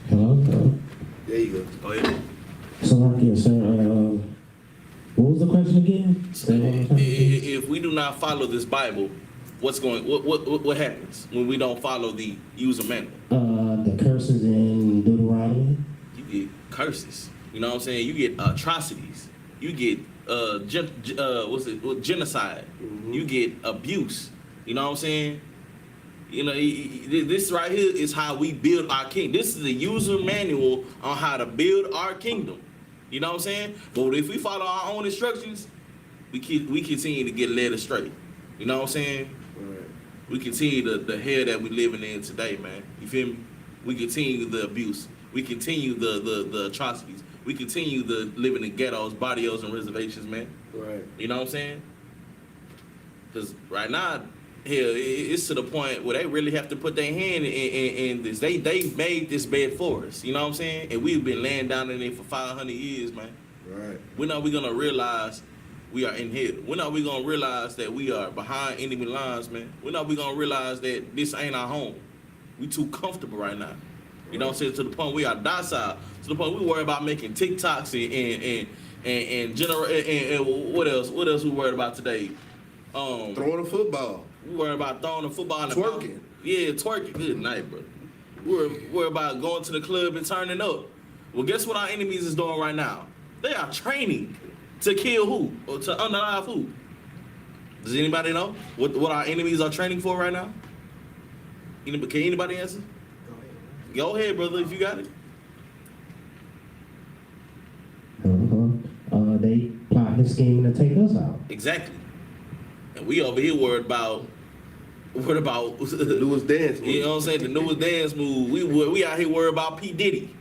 Hello? There you Go ahead. Salakia, sir. What was the question again? Say one more time, please. If we do not follow this Bible, what happens when we don't follow the user manual? The curses in Deuteronomy. You get curses. You know what I'm saying? You get atrocities. You get genocide. You get abuse. You know what I'm saying? You know, this right here is how we build our kingdom. This is a user manual on how to build our kingdom. You know what I'm saying? But if we follow our own instructions, we continue to get led astray. You know what I'm saying? Right. We continue the hell that we living in today, man. You feel me? We continue the abuse. We continue the atrocities. We continue the living in ghettos, barrios, and reservations, man. Right. You know what I'm saying? Because right now, hell, it's to the point where they really have to put their hand in this. They made this bed for us. You know what I'm saying? And we've been laying down in it for 500 years, man. Right. When are we gonna realize we are in hell? When are we gonna realize that we are behind enemy lines, man? When are we gonna realize that this ain't our home? We too comfortable right now. You know what I'm saying? To the point we are docile. To the point we worry about making TikToks and what else? What else we worried about today? Throwing a football. We worry about throwing a football in the Twerking. Yeah, twerking. Good night, bro. We worry about going to the club and turning up. Well, guess what our enemies is doing right now? They are training to kill who? Or to unalive who? Does anybody know what our enemies are training for right now? Can anybody answer? Go ahead, brother, if you got it. They plotting and scheming to take us out. Exactly. And we over here worried about Newest dance move. You know what I'm saying? The newest dance move. We out here worried about P. Diddy.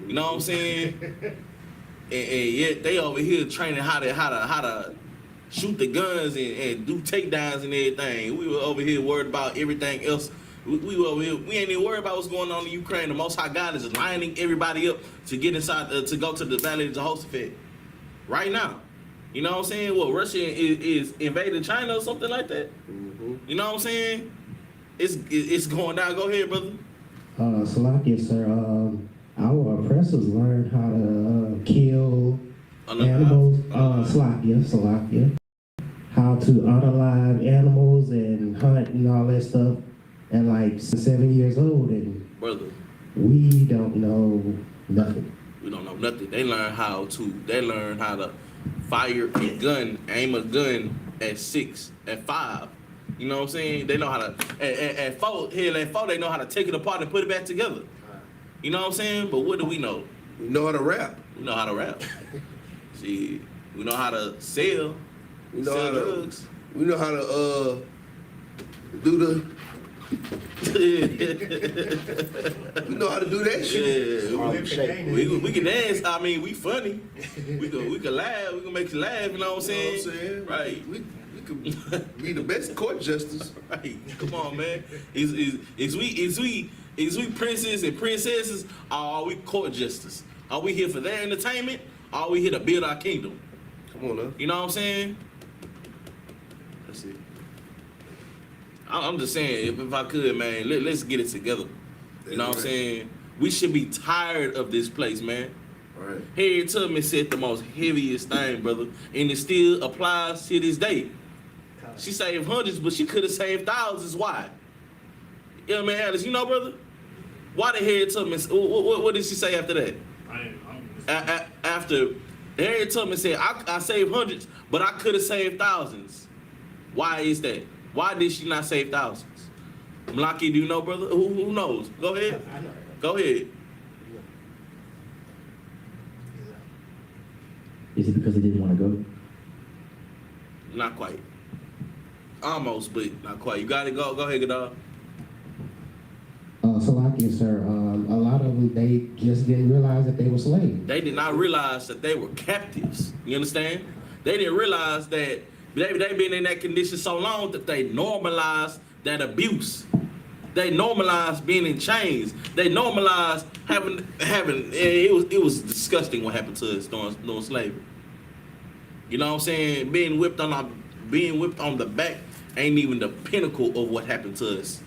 You know what I'm saying? and yet they over here training how to shoot the guns and do takedowns and everything. We were over here worried about everything else. We were over here. We ain't even worried about what's going on in Ukraine. The Most High God is lining everybody up to get inside to go to the Valley of Jehoshaphat right now. You know what I'm saying? Well, Russia is invading China or something like that. You know what I'm saying? It's going down. Go ahead, brother. Salakia, sir. Our oppressors learned how to kill animals. Salakia. How to unalive animals and hunt and all that stuff at like 7 years old, and Brother, we don't know nothing. we don't know nothing. They learn how to fire a gun, aim a gun at 6, at 5. You know what I'm saying? They know how to at 4, they know how to take it apart and put it back together. You know what I'm saying? But what do we know? We know how to rap. We know how to rap. See, we know how to sell. We know sell how to. drugs. We know how to do the. We know how to do that shit. Yeah, we can dance. I mean, we funny. We can laugh. We can make you laugh. You know what I'm saying? You know what I'm saying? Right. We could be the best court justice. Right. Come on, man. Is we princes and princesses? Or are we court justice? Are we here for their entertainment? Or are we here to build our kingdom? Come on now. You know what I'm saying? That's it. I'm just saying, if I could, man, let's get it together. You know what I'm Right. saying? We should be tired of this place, man. Right. Harriet Tubman said the most heaviest thing, brother, and it still applies to this day. She saved hundreds, but she could have saved thousands. Why? You know what I mean, Alice? You know, brother? Why did Harriet Tubman? What did she say after that? After Harriet Tubman said, "I saved hundreds, but I could have saved thousands." Why is that? Why did she not save thousands? Mlaki, do you know, brother? Who knows? Go ahead. I know. Go ahead. Is it because they didn't want to go? Not quite. Almost, but not quite. You got it. Go ahead, Gadar. Salakia, sir. A lot of them, they just didn't realize that they were slaves. They did not realize that they were captives. You understand? They didn't realize that they been in that condition so long that they normalized that abuse. They normalized being in chains. They normalized having. It was disgusting what happened to us during slavery. You know what I'm saying? Being whipped on the back ain't even the pinnacle of what happened to us.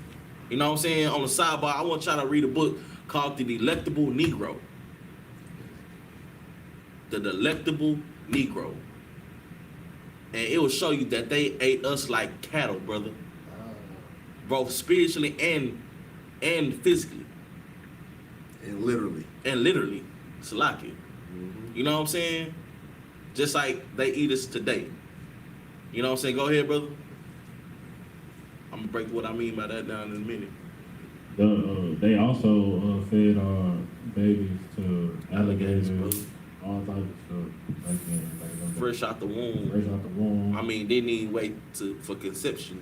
You know what I'm saying? On the sidebar, I want y'all to read a book called The Delectable Negro. The Delectable Negro. And it will show you that they ate us like cattle, brother. Both spiritually and physically. And literally. And literally. Salaki. You know what I'm saying? Just like they eat us today. You know what I'm saying? Go ahead, brother. I'm gonna break what I mean by that down in a minute. They also fed our babies to alligators, brother. all types of stuff back then. Fresh out the womb. Fresh out the womb. I mean, they didn't wait for conception.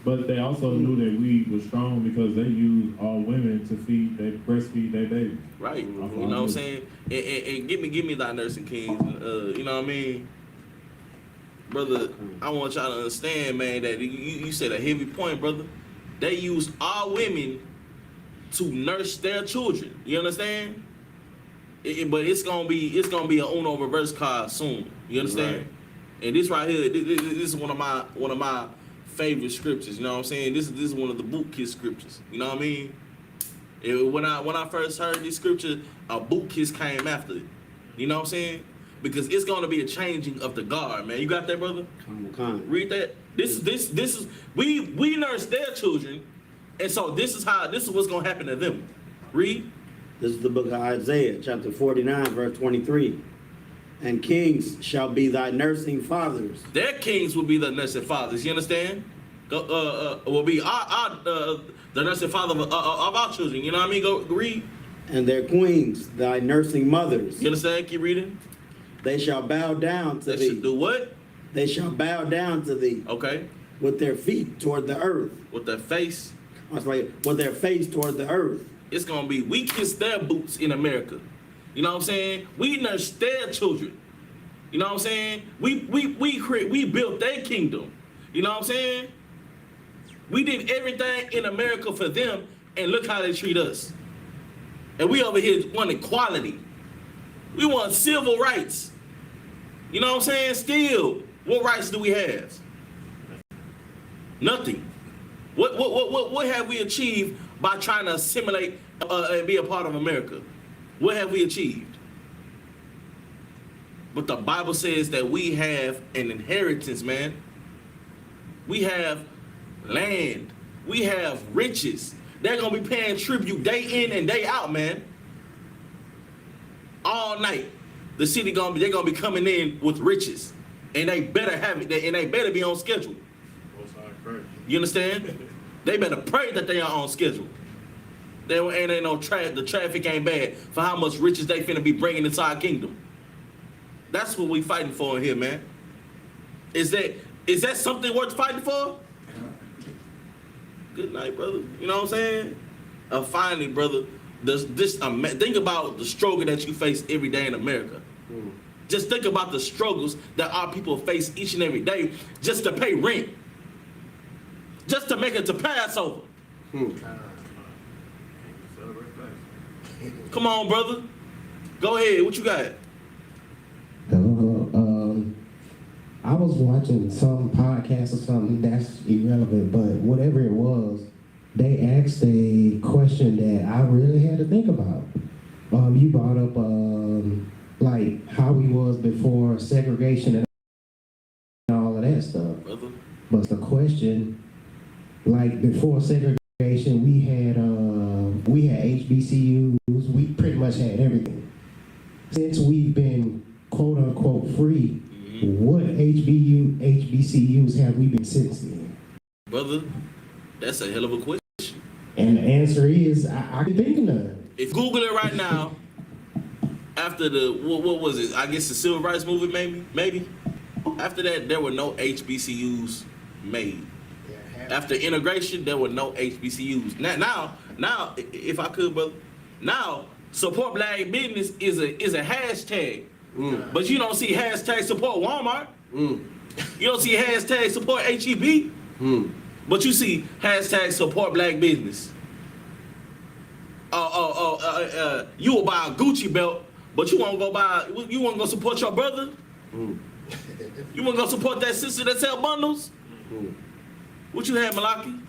But they also knew that we were strong because they used all women to breastfeed their babies. Right. You know what I'm saying? And give me that nursing kings. You know what I mean? Brother, I want y'all to understand, man, that you said a heavy point, brother. They use all women to nurse their children. You understand? But it's gonna be an Uno reverse card soon. You understand? Right. And this right here, this is one of my favorite scriptures. You know what I'm saying? This is one of the boot kiss scriptures. You know what I mean? When I first heard this scripture, a boot kiss came after it. You know what I'm saying? Because it's gonna be a changing of the guard, man. You got that, brother? Read that. This is we nurse their children, and so this is what's gonna happen to them. Read. This is the book of Isaiah, chapter 49, verse 23. And kings shall be thy nursing fathers. Their kings will be the nursing fathers. You understand? Will be the nursing father of our children. You know what I mean? Go read. And their queens, thy nursing mothers. You understand? Keep reading. They shall bow down to thee. They should do what? They shall bow down to thee. Okay. With their feet toward the earth. With their face. That's right. With their face toward the earth. It's gonna be we kiss their boots in America. You know what I'm saying? We nurse their children. You know what I'm saying? We built their kingdom. You know what I'm saying? We did everything in America for them, and look how they treat us. And we over here want equality. We want civil rights. You know what I'm saying? Still, what rights do we have? Nothing. What have we achieved by trying to assimilate and be a part of America? What have we achieved? But the Bible says that we have an inheritance, man. We have land. We have riches. They're going to be paying tribute day in and day out, man. All night. The city they're going to be coming in with riches. And they better have it. And they better be on schedule. You understand? They better pray that they are on schedule. Ain't no the traffic ain't bad for how much riches they finna be bringing into our kingdom. That's what we fighting for in here, man. Is that something worth fighting for? Good night, brother. You know what I'm saying? Finally, brother, think about the struggle that you face every day in America. Just think about the struggles that our people face each and every day just to pay rent. Just to make it to Passover. Come on, brother. Go ahead. What you got? I was watching some podcast or something that's irrelevant, but whatever it was, they asked a question that I really had to think about. You brought up like how we was before segregation and all of that stuff. Brother. But the question, like before segregation, we had HBCUs. We pretty much had everything. Since we've been quote unquote free, what HBCUs have we been since then? Brother, that's a hell of a question. And the answer is I can think of none. If Google it right now, after the what was it? I guess the Civil Rights Movement, maybe. After that, there were no HBCUs made. After integration, there were no HBCUs. Now, if I could, brother, now support black business is a hashtag, but you don't see hashtag support Walmart. You don't see hashtag support HEB, but you see hashtag support black business. You will buy a Gucci belt, but you won't go support your brother. You want to go support that sister that sell bundles? What you had, Malaki?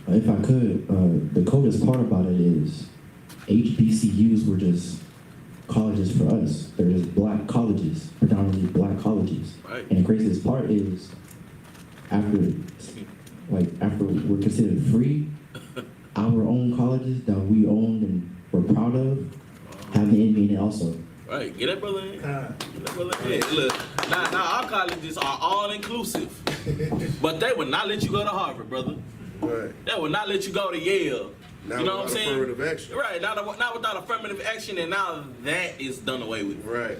If I could, the coldest part about it is HBCUs were just colleges for us. They're just black colleges, predominantly black colleges. Right. And the craziest part is after we're considered free, our own colleges that we owned and we're proud of have the enemy in it also. Right, get that brother in. Get that brother in. Look, now our colleges are all inclusive, but they would not let you go to Harvard, brother. Right. They would not let you go to Yale. Now You know what I'm without saying? affirmative action. Right, not without affirmative action, and now that is done away with. Right.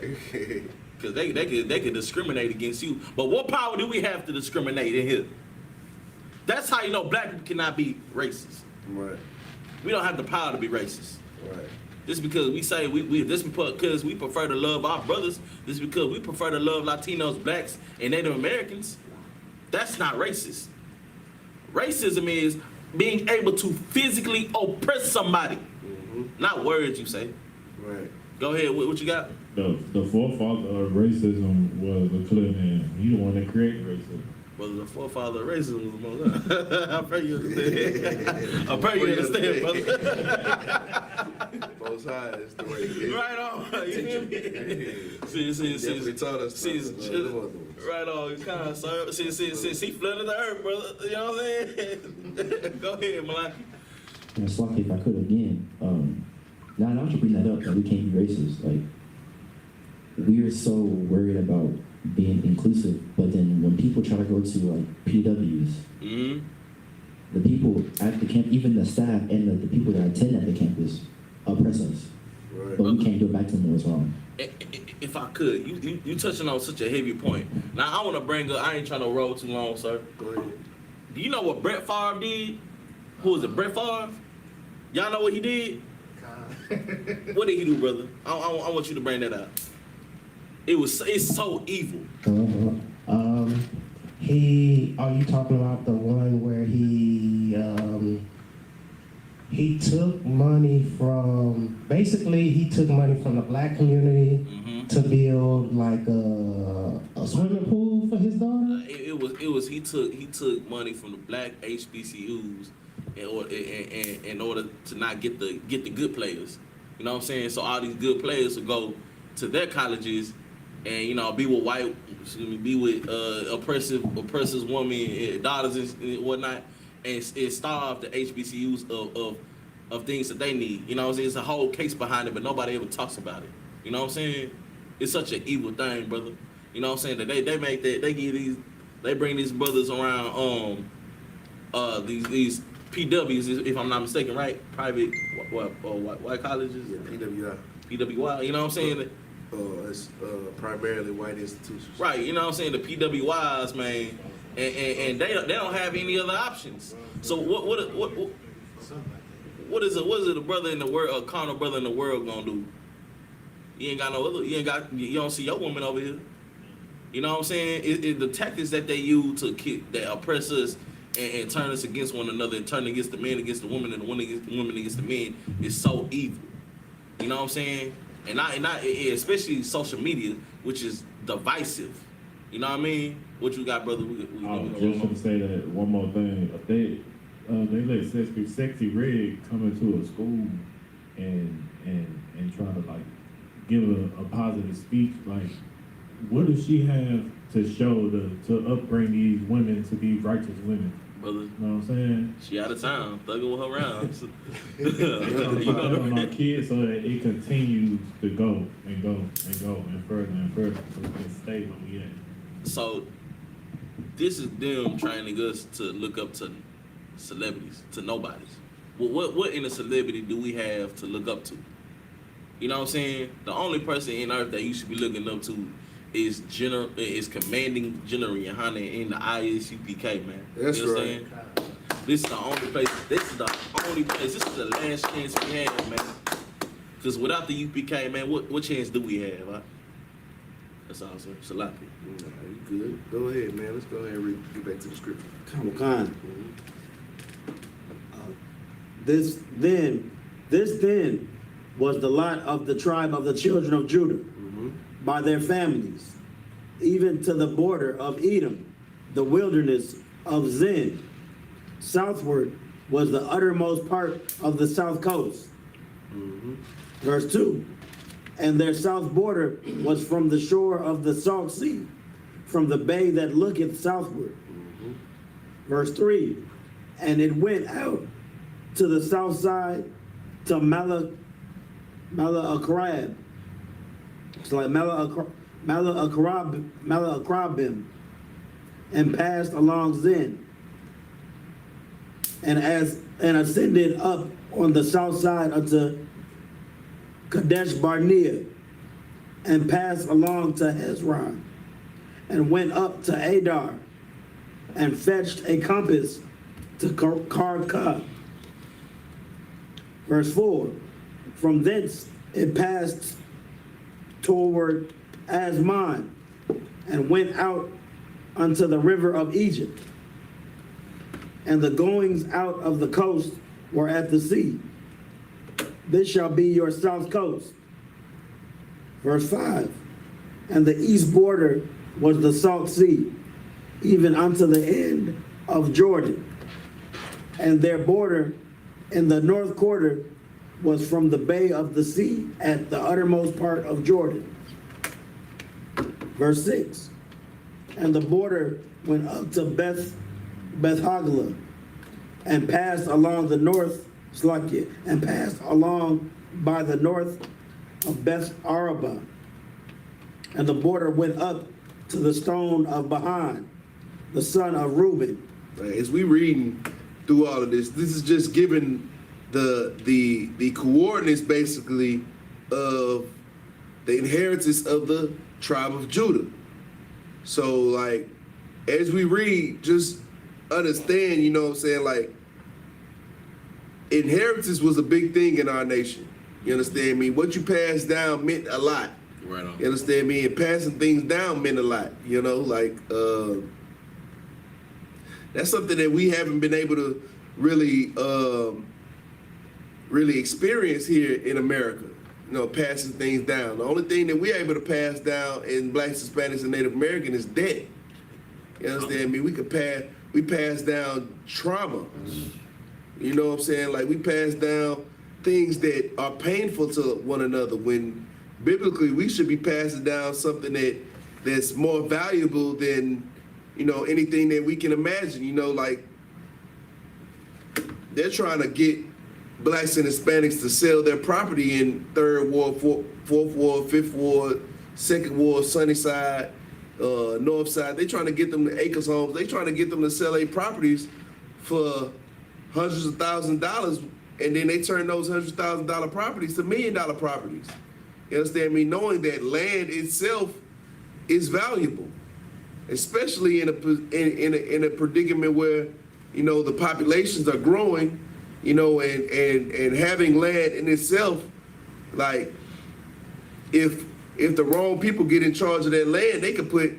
Because they could discriminate against you. But what power do we have to discriminate in here? That's how you know black people cannot be racist. Right. We don't have the power to be racist. Right. Just because we say because we prefer to love our brothers, this because we prefer to love Latinos, blacks, and Native Americans, that's not racist. Racism is being able to physically oppress somebody. Not words you say. Right. Go ahead, what you got? The forefather of racism was a clear man. He the one that created racism. Well, the forefather of racism was the most. I pray you understand. I pray you understand, brother. Both sides, the way it is. Right on. You feel me? See, Definitely taught us right on. It's kind of so. See, he flooded the earth, brother. You know what I'm saying? Go ahead, Malaki. And Slocky, if I could again, now I want you to bring that up, that we can't be racist. Like, we're so worried about being inclusive, but then when people try to go to like PWs, the people at the camp, even the staff and the people that attend at the campus, oppress us. Right. But we can't do it back to them what's wrong. If I could, you touching on such a heavy point. Now I want to bring up. I ain't trying to roll too long, sir. Go ahead. Do you know what Brett Favre did? Who was it, Brett Favre? Y'all know what he did? What did he do, brother? I want you to bring that out. It's so evil. Are you talking about the one where he took money from, basically he took money from the black community to build like a swimming pool for his daughter? He took money from the black HBCUs in order to not get the good players. You know what I'm saying? So all these good players will go to their colleges and be with oppressive women, daughters and whatnot, and starve the HBCUs of things that they need. You know what I'm saying? It's a whole case behind it, but nobody ever talks about it. You know what I'm saying? It's such an evil thing, brother. You know what I'm saying? That they bring these brothers around these PWs, if I'm not mistaken, right? Private white colleges? Yeah, PWI. PWI, you know what I'm saying? It's primarily white institutions. Right, you know what I'm saying? The PWIs, man, and they don't have any other options. So what is a brother in the world, a carnal brother in the world gonna do? You ain't got no other. You don't see your woman over here. You know what I'm saying? It the tactics that they use that oppress us and turn us against one another, and turn against the men against the woman, and the women against the men is so evil. You know what I'm saying? And especially social media, which is divisive. You know what I mean? What you got, brother? I was just going to say that one more thing. They let Sexy Red come into a school and try to like give a positive speech. Like, what does she have to show to upbring these women to be righteous women? Brother, you know what I'm saying? She out of town, thugging with her around. You know, on our kids so that it continues to go and go and go and further so we can stay where we at. So this is them training us to look up to celebrities, to nobodies. What in a celebrity do we have to look up to? You know what I'm saying? The only person in earth that you should be looking up to is commanding General YAHANNA in the I.S.U.P.K, man. That's You know what I'm right. saying? This is the only place. This is the only place. This is the last chance we have, man. Because without the UPK, man, what chance do we have? Huh? That's all, sir. SHALAM. You good? Go ahead, man. Let's go ahead and get back to the scripture. Khan. This then was the lot of the tribe of the children of Judah by their families, even to the border of Edom, the wilderness of Zin. Southward was the uttermost part of the south coast. Verse 2. And their south border was from the shore of the salt sea, from the bay that looketh southward. Verse 3. And it went out to the south side to Malaakrab. It's like Malaakrabim, and passed along Zin, and ascended up on the south side unto Kadesh Barnea, and passed along to Hezron, and went up to Adar, and fetched a compass to Karka. Verse 4, from thence it passed toward Asmon, and went out unto the river of Egypt. And the goings out of the coast were at the sea. This shall be your south coast. Verse 5, and the east border was the salt sea, even unto the end of Jordan. And their border in the north quarter was from the bay of the sea at the uttermost part of Jordan. Verse 6, and the border went up to Beth Hogla, and passed along the north, and passed along by the north of Beth Araba. And the border went up to the stone of Bahan, the son of Reuben. Right, as we reading through all of this, this is just giving the coordinates basically of the inheritance of the tribe of Judah. So like, as we read, just understand, you know what I'm saying, like, inheritance was a big thing in our nation. You understand me? What you passed down meant a lot. Right on. You understand me? And passing things down meant a lot, you know, like, that's something that we haven't been able to really experience here in America, you know, passing things down. The only thing that we're able to pass down in Blacks, Hispanics, and Native American is debt. You understand me? We pass down trauma. You know what I'm saying? Like, we pass down things that are painful to one another, when biblically we should be passing down something that's more valuable than, you know, anything that we can imagine. You know, like, they're trying to get Blacks and Hispanics to sell their property in Third Ward, Fourth Ward, Fifth Ward, Second Ward, Sunnyside, North Side. They're trying to get them to acres homes. They're trying to get them to sell their properties for hundreds of thousands of dollars, and then they turn those $100,000 properties to $1 million properties. You understand me? Knowing that land itself is valuable, especially in a predicament where, you know, the populations are growing, you know, and having land in itself, like, if the wrong people get in charge of that land, they could put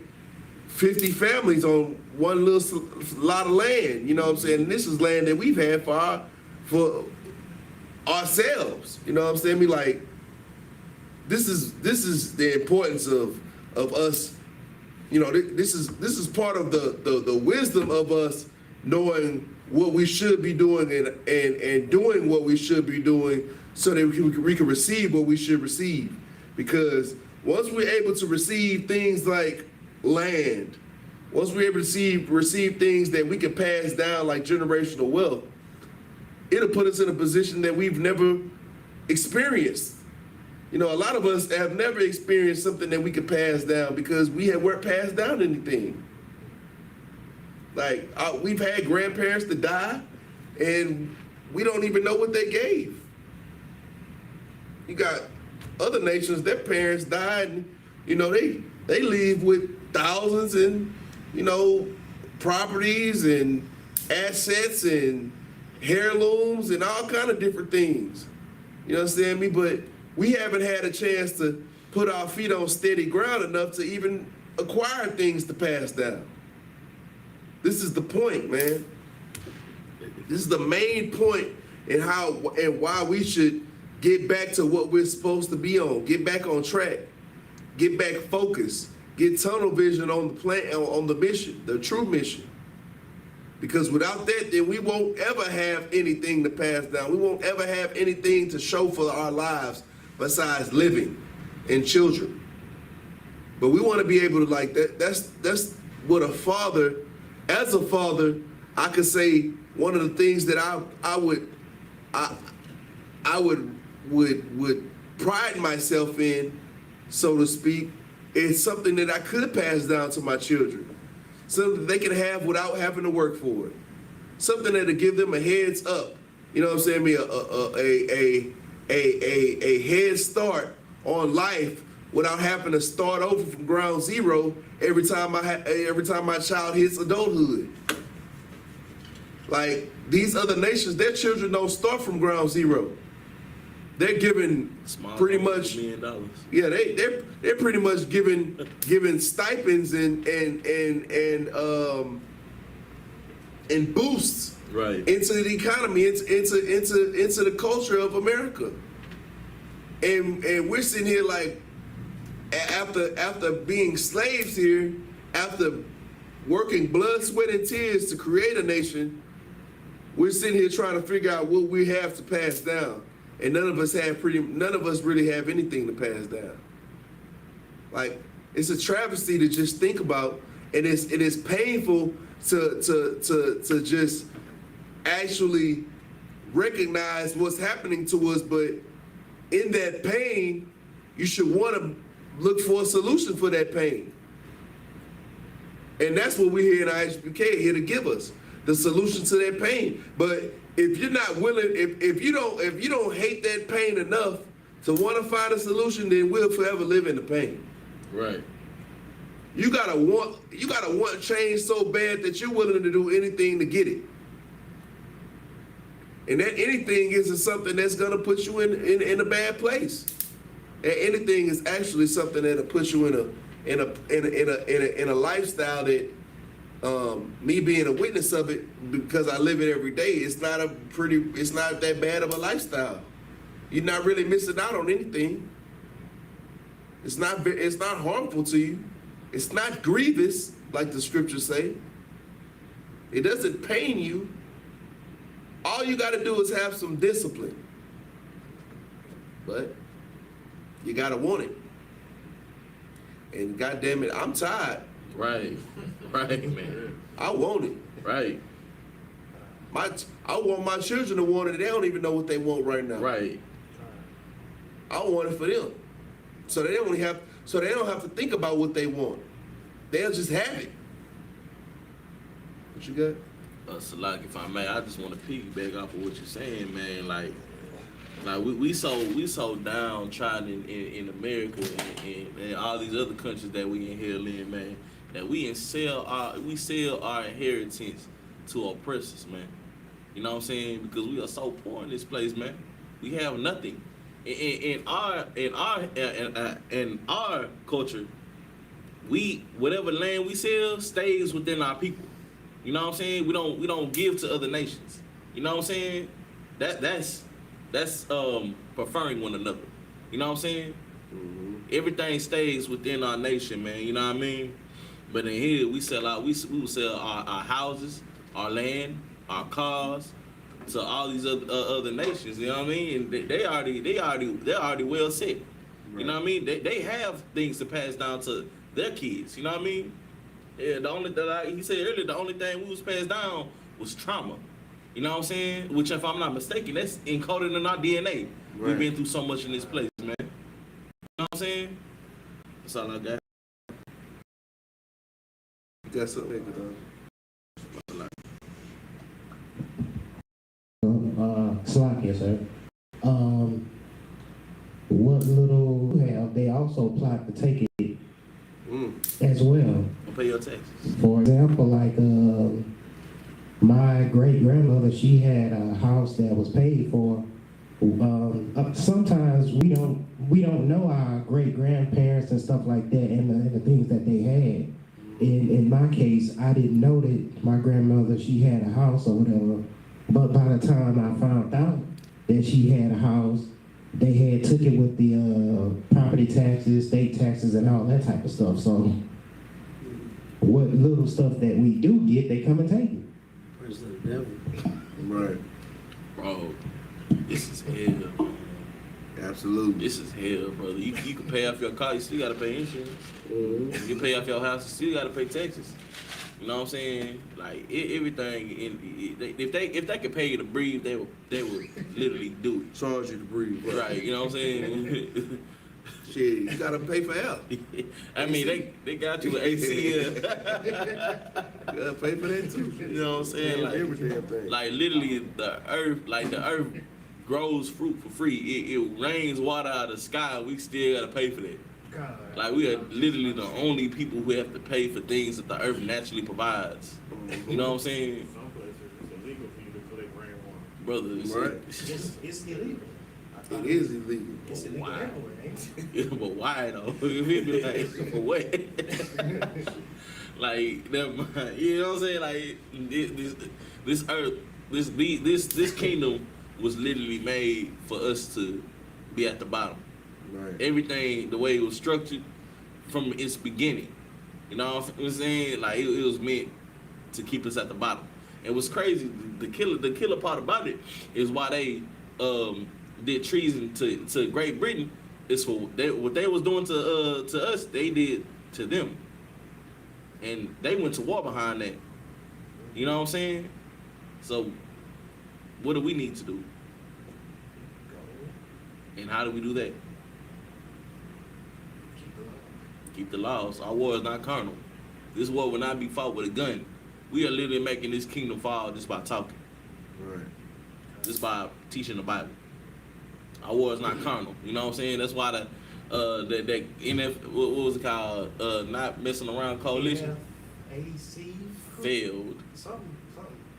50 families on one little lot of land. You know what I'm saying? And this is land that we've had for ourselves. You know what I'm saying? Like, this is the importance of us. You know, this is part of the wisdom of us knowing what we should be doing and doing what we should be doing, so that we can receive what we should receive. Because once we're able to receive things like land, once we're able to receive things that we can pass down like generational wealth, it'll put us in a position that we've never experienced. You know, a lot of us have never experienced something that we could pass down because we weren't passed down anything. Like, we've had grandparents that die, and we don't even know what they gave. You got other nations, their parents died, and, you know, they They leave with thousands and, you know, properties and assets and heirlooms and all kind of different things. You understand me? But we haven't had a chance to put our feet on steady ground enough to even acquire things to pass down. This is the point, man. This is the main point in how and why we should get back to what we're supposed to be on. Get back on track. Get back focused. Get tunnel vision on the plan, on the mission, the true mission. Because without that, then we won't ever have anything to pass down. We won't ever have anything to show for our lives besides living and children. But we want to be able to, like, that's what a father, as a father, I could say one of the things that I would pride myself in, so to speak, is something that I could pass down to my children. Something they can have without having to work for it. Something that'll give them a heads up. You know what I'm saying? A head start on life without having to start over from ground zero every time my child hits adulthood. Like these other nations, their children don't start from ground zero. They're given pretty much $1 million. Yeah, they're pretty much given stipends and boosts right into the economy, into the culture of America. And we're sitting here like after being slaves here, after working blood, sweat, and tears to create a nation, we're sitting here trying to figure out what we have to pass down. And none of us really have anything to pass down. Like, it's a travesty to just think about, and it is painful to just actually recognize what's happening to us. But in that pain, you should want to look for a solution for that pain. And that's what we're here in I.S.U.P.K. here to give us, the solution to that pain. But if you're not willing, if you don't hate that pain enough to want to find a solution, then we'll forever live in the pain. right You gotta want change so bad that you're willing to do anything to get it. And that anything isn't something that's gonna put you in a bad place. And anything is actually something that'll put you in a lifestyle that me being a witness of it, because I live it every day, it's not that bad of a lifestyle. You're not really missing out on anything. It's not harmful to you. It's not grievous, like the scriptures say. It doesn't pain you. All you got to do is have some discipline. But you got to want it. And goddamn it, I'm tired. right man I want it. right I want my children to want it. They don't even know what they want right now. right I want it for them. So they don't have to think about what they want. They'll just have it. What you got? Salak, if I may, I just want to piggyback off of what you're saying, man. Like we so downtrodden in America and all these other countries that we inhale in, man, that we sell our inheritance to oppressors, man. You know what I'm saying? Because we are so poor in this place, man. We have nothing. In our culture, whatever land we sell stays within our people. You know what I'm saying? We don't give to other nations. You know what I'm saying? That's preferring one another. You know what I'm saying? Mm-hmm. Everything stays within our nation, man. You know what I mean? But in here, we will sell our houses, our land, our cars to all these other nations. You know what I mean? And they already well set. Right. You know what I mean? They have things to pass down to their kids. You know what I mean? Yeah, he said earlier, the only thing we was passed down was trauma. You know what I'm saying? Which, if I'm not mistaken, that's encoded in our DNA. Right. We've been through so much in this place, man. You know what I'm saying? That's all I got. You got something to do? Slovakia, sir. What little have they also plot to take it pay your taxes. For example, like my great grandmother, she had a house that was paid for. Sometimes we don't know our great grandparents and stuff like that, and the things that they had. In my case, I didn't know that my grandmother, she had a house or whatever. But by the time I found out that she had a house, they had took it with the property taxes, state taxes, and all that type of stuff. So what little stuff that we do get, they come and take it. Praise the devil. Right. Bro, this is hell. Absolutely. This is hell, brother. You can pay off your car, you still gotta pay insurance. Mhm. You pay off your house, you still gotta pay taxes. You know what I'm saying? Like everything. If they could pay you to breathe, they would literally do Charge you to breathe. it. Right? You know what I'm saying? Shit, you gotta pay for air. I mean, they got you with AC. You gotta pay for that too. You know what I'm saying? Like, every damn thing. Like literally, the earth grows fruit for free. It rains water out of the sky. We still gotta pay for that. Like we are literally the only people who have to pay for things that the earth naturally provides. You know what I'm saying, Some places it's illegal for you to collect rainwater. brother? Right. It's illegal. It is illegal. It's illegal Wow. everywhere, ain't it? Yeah, but why though? You feel me? Like, for what? Like, never mind. You know what I'm saying? Like this earth, this kingdom was literally made for us to be at the bottom. Right. Everything, the way it was structured from its beginning. You know what I'm saying? Like it was meant to keep us at the bottom. And what's crazy, the killer part about it is why they did treason to Great Britain is for what they was doing to us, they did to them. And they went to war behind that. You know what I'm saying? So what do we need to do? And how do we do that? Keep the laws. Our war is not carnal. This war will not be fought with a gun. We are literally making this kingdom fall just by talking. Right. Just by teaching the Bible. Our war is not carnal. You know what I'm saying? That's why that NF, what was it called? Not messing around coalition AC failed. something.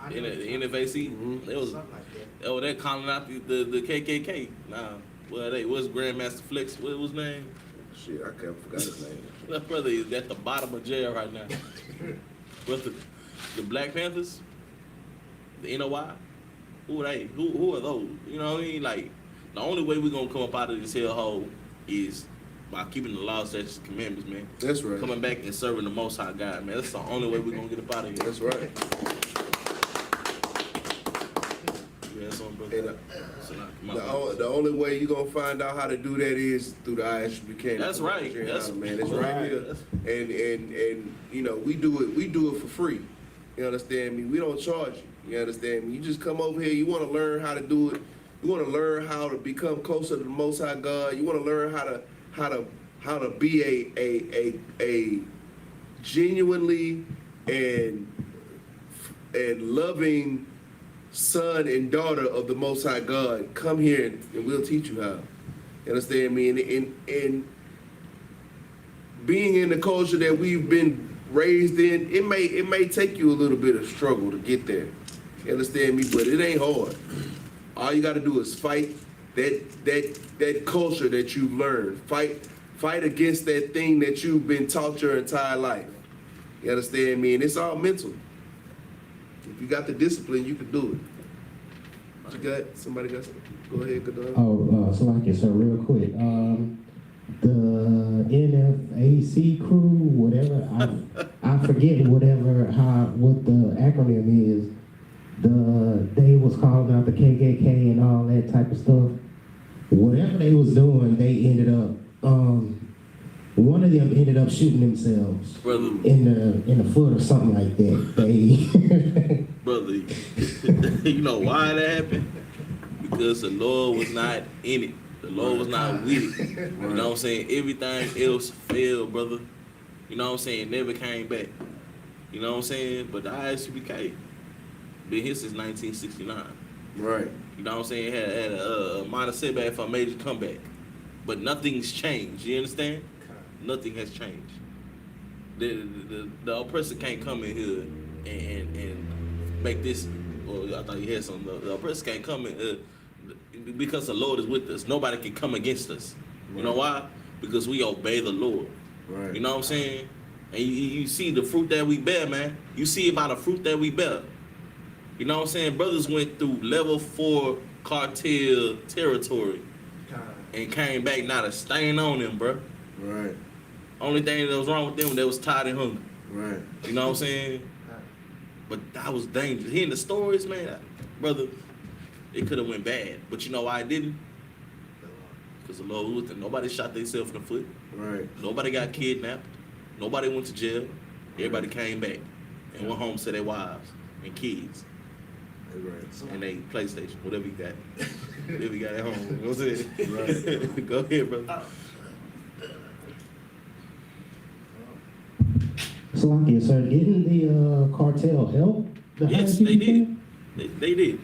I In know the something. NFAC, it was Something like that. they're calling out the KKK. Nah, well what's Grandmaster Flex? What was his name? Shit, I can't forgot his name. That brother is at the bottom of jail right now. But the Black Panthers, the NOI, who are they? Who are those? You know what I mean? Like, the only way we're gonna come up out of this hellhole is by keeping the law, statutes, and commandments, man. That's right. Coming back and serving the Most High God, man. That's the only way we're gonna get up out of here. That's right. You had something, brother? And So, nah, come on. the only way you're gonna find out how to do that is through the I.S.U.P.K. That's right. That's, That's man. It's right here. And you know, we do it for free. You understand me? We don't charge you. You understand me? You just come over here, you wanna learn how to do it. You wanna learn how to become closer to the Most High God. You wanna learn how to be a genuinely and loving son and daughter of the Most High God. Come here and we'll teach you how. You understand me? And being in the culture that we've been raised in, it may take you a little bit of struggle to get there. You understand me? But it ain't hard. All you got to do is fight that culture that you've learned. Fight against that thing that you've been taught your entire life. You understand me? And it's all mental. If you got the discipline, you can do it. What you got? Somebody got something? Go ahead, Gadar. Oh, Salakia, so real quick. The NFAC crew, whatever, I forget what the acronym is. They was calling out the KKK and all that type of stuff. Whatever they was doing, they ended up, one of them ended up shooting themselves Brother. in the foot or something like that. They Brother, you know why that happened? Because the Lord was not in it. The Lord was not with it. You know what I'm saying? Everything else failed, brother. You know what I'm saying? It never came back. You know what I'm saying? But the I.S.U.P.K. been here since 1969. Right. You know what I'm saying? Had a minor setback for a major comeback. But nothing's changed. You understand? Nothing has changed. the oppressor can't come in here and make this. Well, I thought you had something. The oppressor can't come in because the Lord is with us. Nobody can come against us. You know why? Because we obey the Lord. Right. You know what I'm saying? And you see the fruit that we bear, man. You see about the fruit that we bear. You know what I'm saying? Brothers went through level 4 cartel territory and came back not a stain on them, bro. Right. Only thing that was wrong with them, they was tired and hungry. Right. You know what I'm saying? But that was dangerous. Hearing the stories, man, brother, it could have went bad. But you know why it didn't? Because the Lord was with them. Nobody shot themselves in the foot. Right. Nobody got kidnapped. Nobody went to jail. Everybody came back and went home to their wives and kids Right. and they PlayStation, whatever you got. Whatever you got at home. You know what I'm saying? Right. Go ahead, brother. Salakia, sir, didn't the cartel help the Yes, I.S.U.P.K? they did. They did.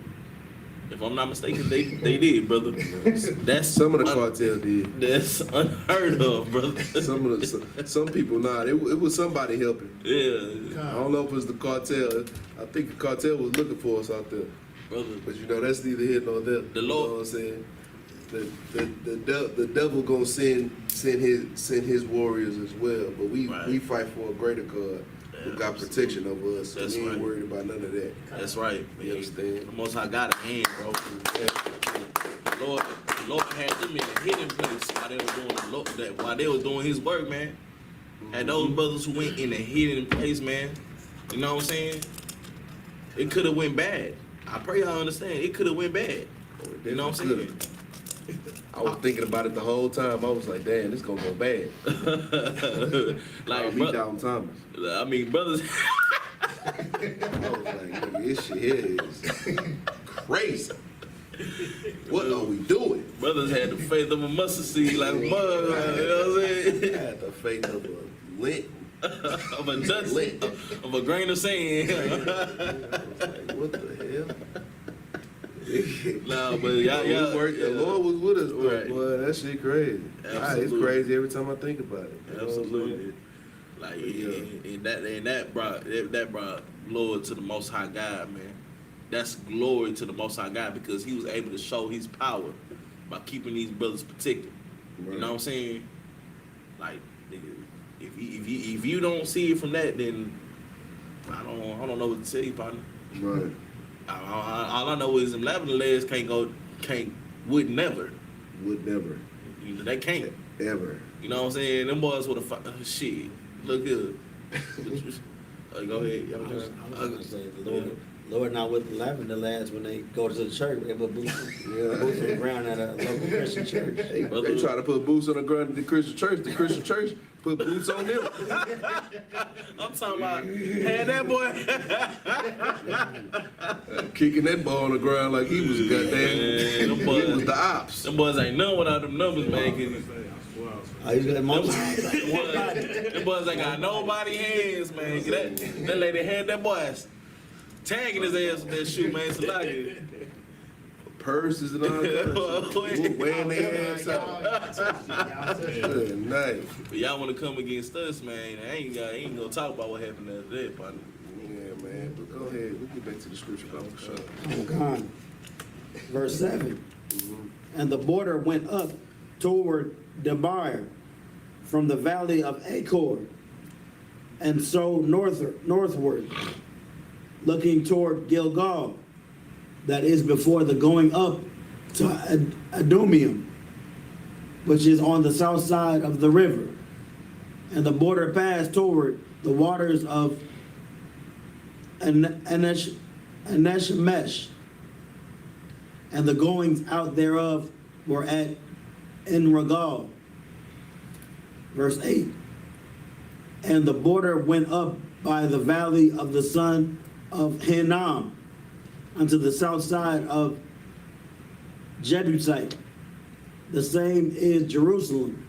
If I'm not mistaken, they did, brother. That's Some of the cartel did. That's unheard of, brother. Some people not. It was somebody helping. Yeah, I don't know if it was the cartel. I think the cartel was looking for us out there. brother. But you know, that's neither here nor there. The You know Lord- what I'm saying? The devil gonna send his warriors as well. But we Right. fight for a greater God who Yeah, got protection over us. That's we ain't right. worried about none of that. That's right. You understand? The Most High got a hand, bro. The Lord had them in a hidden place while they was doing while they was doing His work, man. Had those brothers who went in a hidden place, man. You know what I'm saying? It could have went bad. I pray y'all understand. It could have went bad. You know what I'm saying? I was thinking about it the whole time. I was like, damn, this gonna go bad. Like, Me down Thomas. I mean, brothers. I was like, nigga, this shit here is crazy. What are we doing? Brothers had the faith of a mustard seed, like mud. You know what I'm I saying? had the faith of a lint. Of a dust, of a grain of sand. I was like, what the hell? No, but y'all, The Lord was with us, but Right. boy, that shit crazy. Absolutely. It's crazy every time I think about it. You know what I'm Absolutely. saying? Like, Yeah. and that brought glory to the Most High God, man. That's glory to the Most High God because He was able to show His power by keeping these brothers protected. You know what I'm saying? Like, nigga, if you don't see it from that, then I don't know what to tell you, partner. Right. All I know is them lavender legs would never. Would never, They can't. ever. You know what I'm saying? Them boys would have shit. Look good. Go ahead. I was gonna say, the Lord not with the lavender lads when they go to the church. They put boots on the ground at a local Christian church. They try to put boots on the ground at the Christian church. The Christian church put boots on them. I'm talking about, had that boy. Kicking that ball on the ground like he was goddamn. them He boys- was the ops. Them boys ain't none without them numbers, man. 'Cause I used to get them boys ain't got nobody hands, man. That lady had that boy tagging his ass with that shoe, man. So like, Purses and all that. Wearing their ass out. Good night. but y'all want to come against us, man? I ain't gonna talk about what happened the other day, partner. Yeah, man. But go ahead. We'll get back to the scripture, bro, for sure. Oh, God. Verse 7. And the border went up toward Debar from the valley of Achor, and so northward, looking toward Gilgal, that is before the going up to Adumium, which is on the south side of the river. And the border passed toward the waters of Aneshemesh, and the goings out thereof were at Enrogal. Verse 8. And the border went up by the valley of the son of Hinnom unto the south side of Jebusite. The same is Jerusalem.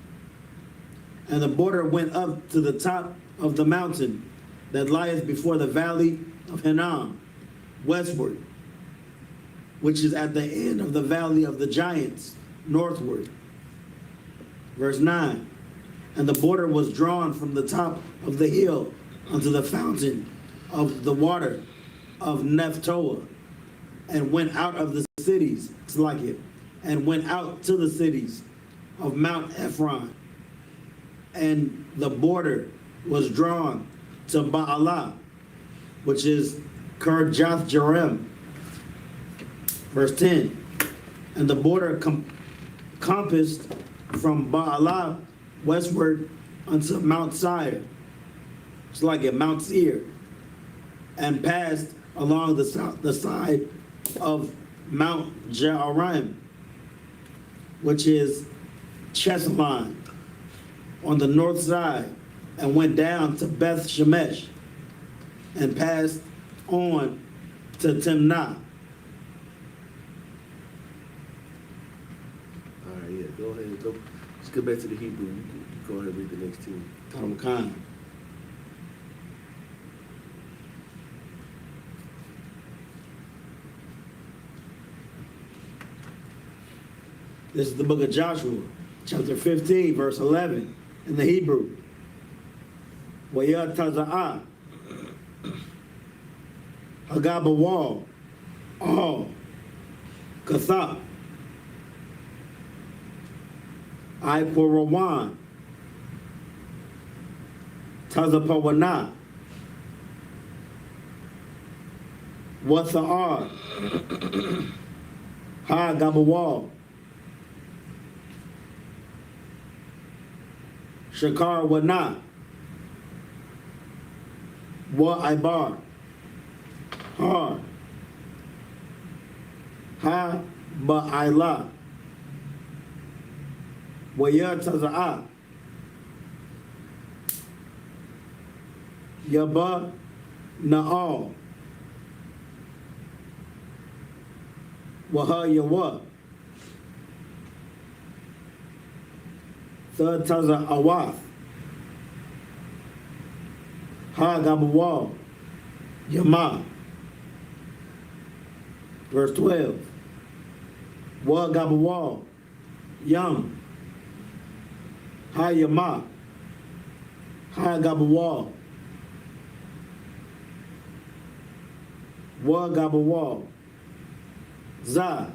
And the border went up to the top of the mountain that lieth before the valley of Hinnom, westward, which is at the end of the valley of the giants, northward. Verse 9. And the border was drawn from the top of the hill unto the fountain of the water of Nephtoah, and went out of the cities, it's like it, and went out to the cities of Mount Ephron. And the border was drawn to Baalah, which is Kirjath Jearim. Verse 10. And the border compassed from Baalah westward unto Mount Seir. It's like at Mount Seir. And passed along the side of Mount Jearim, which is Chesalon, on the north side, and went down to Beth Shemesh, and passed on to Timnah. All right, yeah, go ahead. Let's go back to the Hebrew. You can go ahead and read the next two. Talmud. This is the book of Joshua, chapter 15, verse 11, in the Hebrew. Wayah Taza'ah, Hagabawal, All, Kathap, I-Quarawan, Tazapawana, Watha'ar, Ha-Gabawal, Shakar Wana, Wa Ibar, Har, Ha Ba'ila, Waya Taza'a, Yaba Na'al, Waha Yawa, Third Taza Awath, Ha Gabawal, Yama. Verse 12. Wa Gabawal, Yam. Ha Yama. Ha Gabawal. Wa Gabawal. Za.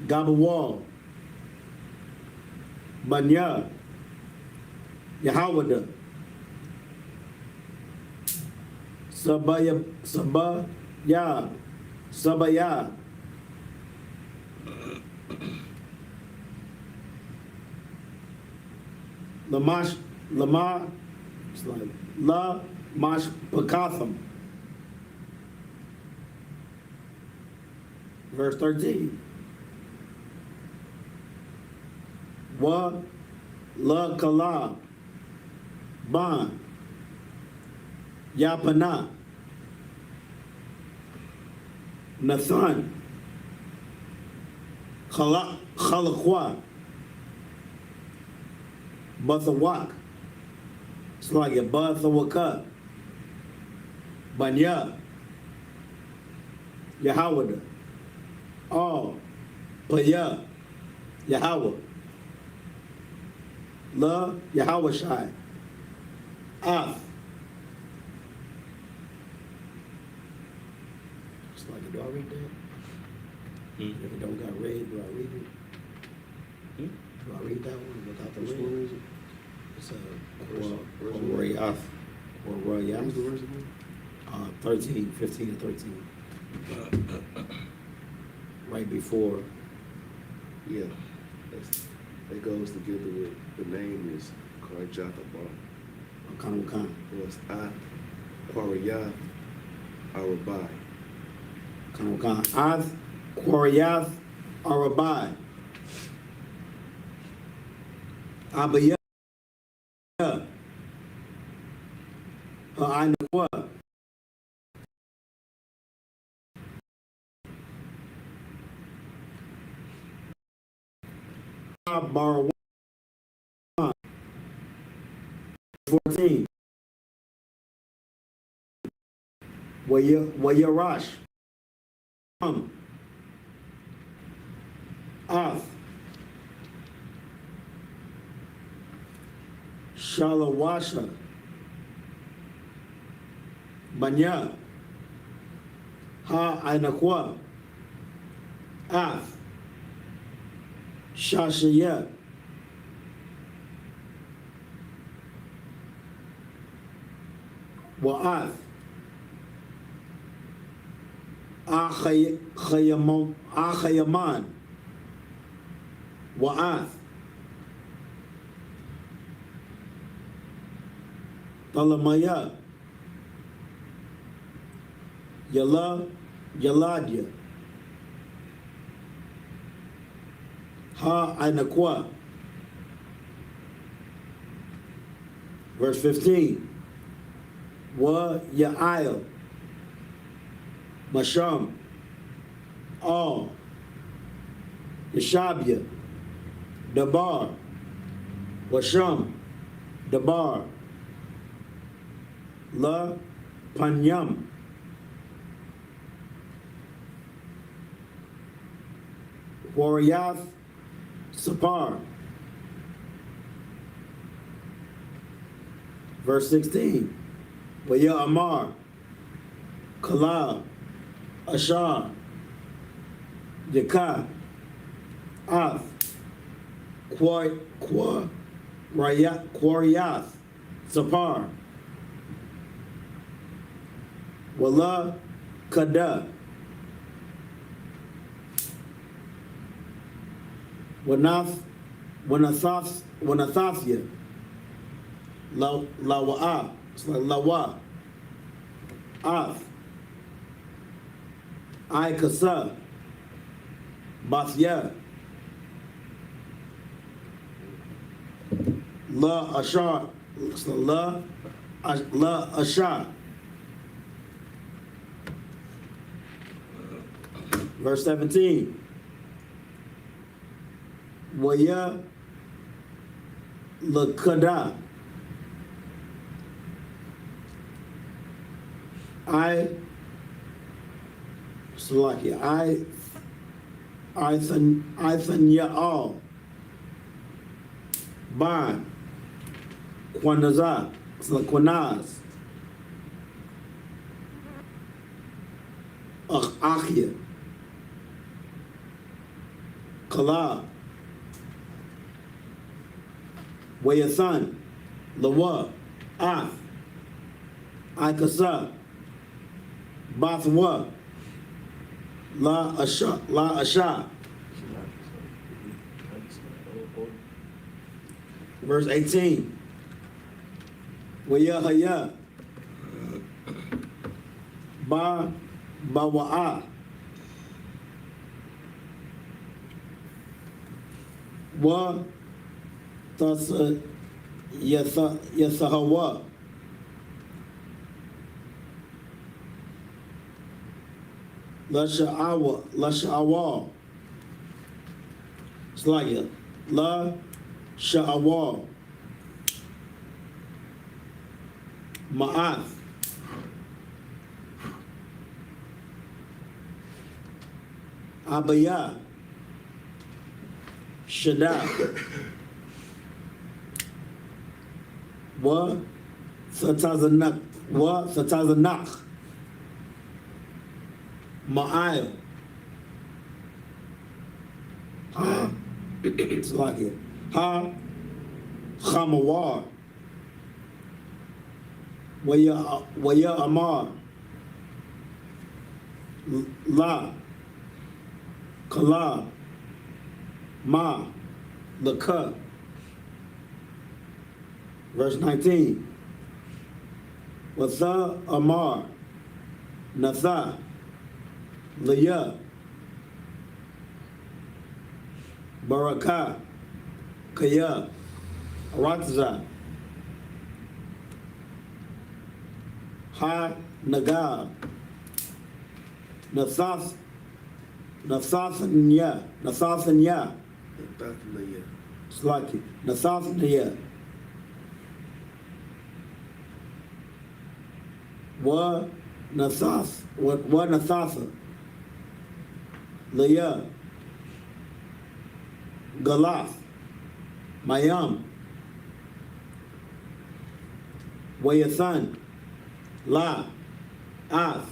Gabawal. Banya, Yahawada, Sabaya, Sabaya, Lama, it's like La Mash Pakatham. Verse 13. Wa La Kala Ban Yapana Nathan Khalaqwa Bathawak. It's like a Bathawaka Banya Yahawada All Paya Yahawah La Yahweh Shai. Af. It's like, do I read that? If it don't got read, do I read it? Do I read that one without the Which read? one is it? It's Roy Af. Or Roy What was the Af. verse again? 13, 15 and 13. Right before. Yeah. That goes together with the name is Karjataba. Khan. Was I Quariyath Arabai. Khan. Av Quariyath Arabai. Abaya. I know what. Bar 14. Wayarash. Af. Shalawasha, Manya, Ha Ainakwa, Af, Shashaya, Wa'af, Achayaman, Wa'af, Talamaya, Yala, Yaladya, Ha Ainakwa. Verse 15. Wa Ya'il, Masham, Al, Yashabya, Dabar, Washam, Dabar, La Panyam, Wariyath, Sapar. Verse 16. Waya Amar, Kalab, Ashar, Yakah, Af, Quariyath, Sapar, Wala, Kada, Wanathafya, Lawa'a, it's like Lawa, Af, I.Kasa, Bathya, La Ashar, it's like La Ashar. Verse 17. Waya Lakada. I Ya'al, Ban, Quanaza, it's like Quanaz, Achia, Kala, Wayathan, Lawa, Af, I.Kasa, Bathwa, La Asha. Verse 18. Wayahaya, Bawa'a, Wa Tasa Yasahawa, Lasha'awa. It's like it. La Sha'awa. Ma'ath. Abaya. Shada. Wa Satazanak. Wa Satazanak. Ma'ayel. Ha. It's like it. Ha. Chamawar. Waya Amar. La. Kala. Ma. Laka. Verse 19. Watha Amar. Natha. Leah, Barakah, Kaya, Aratza, Ha Nagab, Nathaniah, Slaki, Nathaniah, Wa Nathatha, Leah, Galath, Mayam, Wayathan, La, Ath,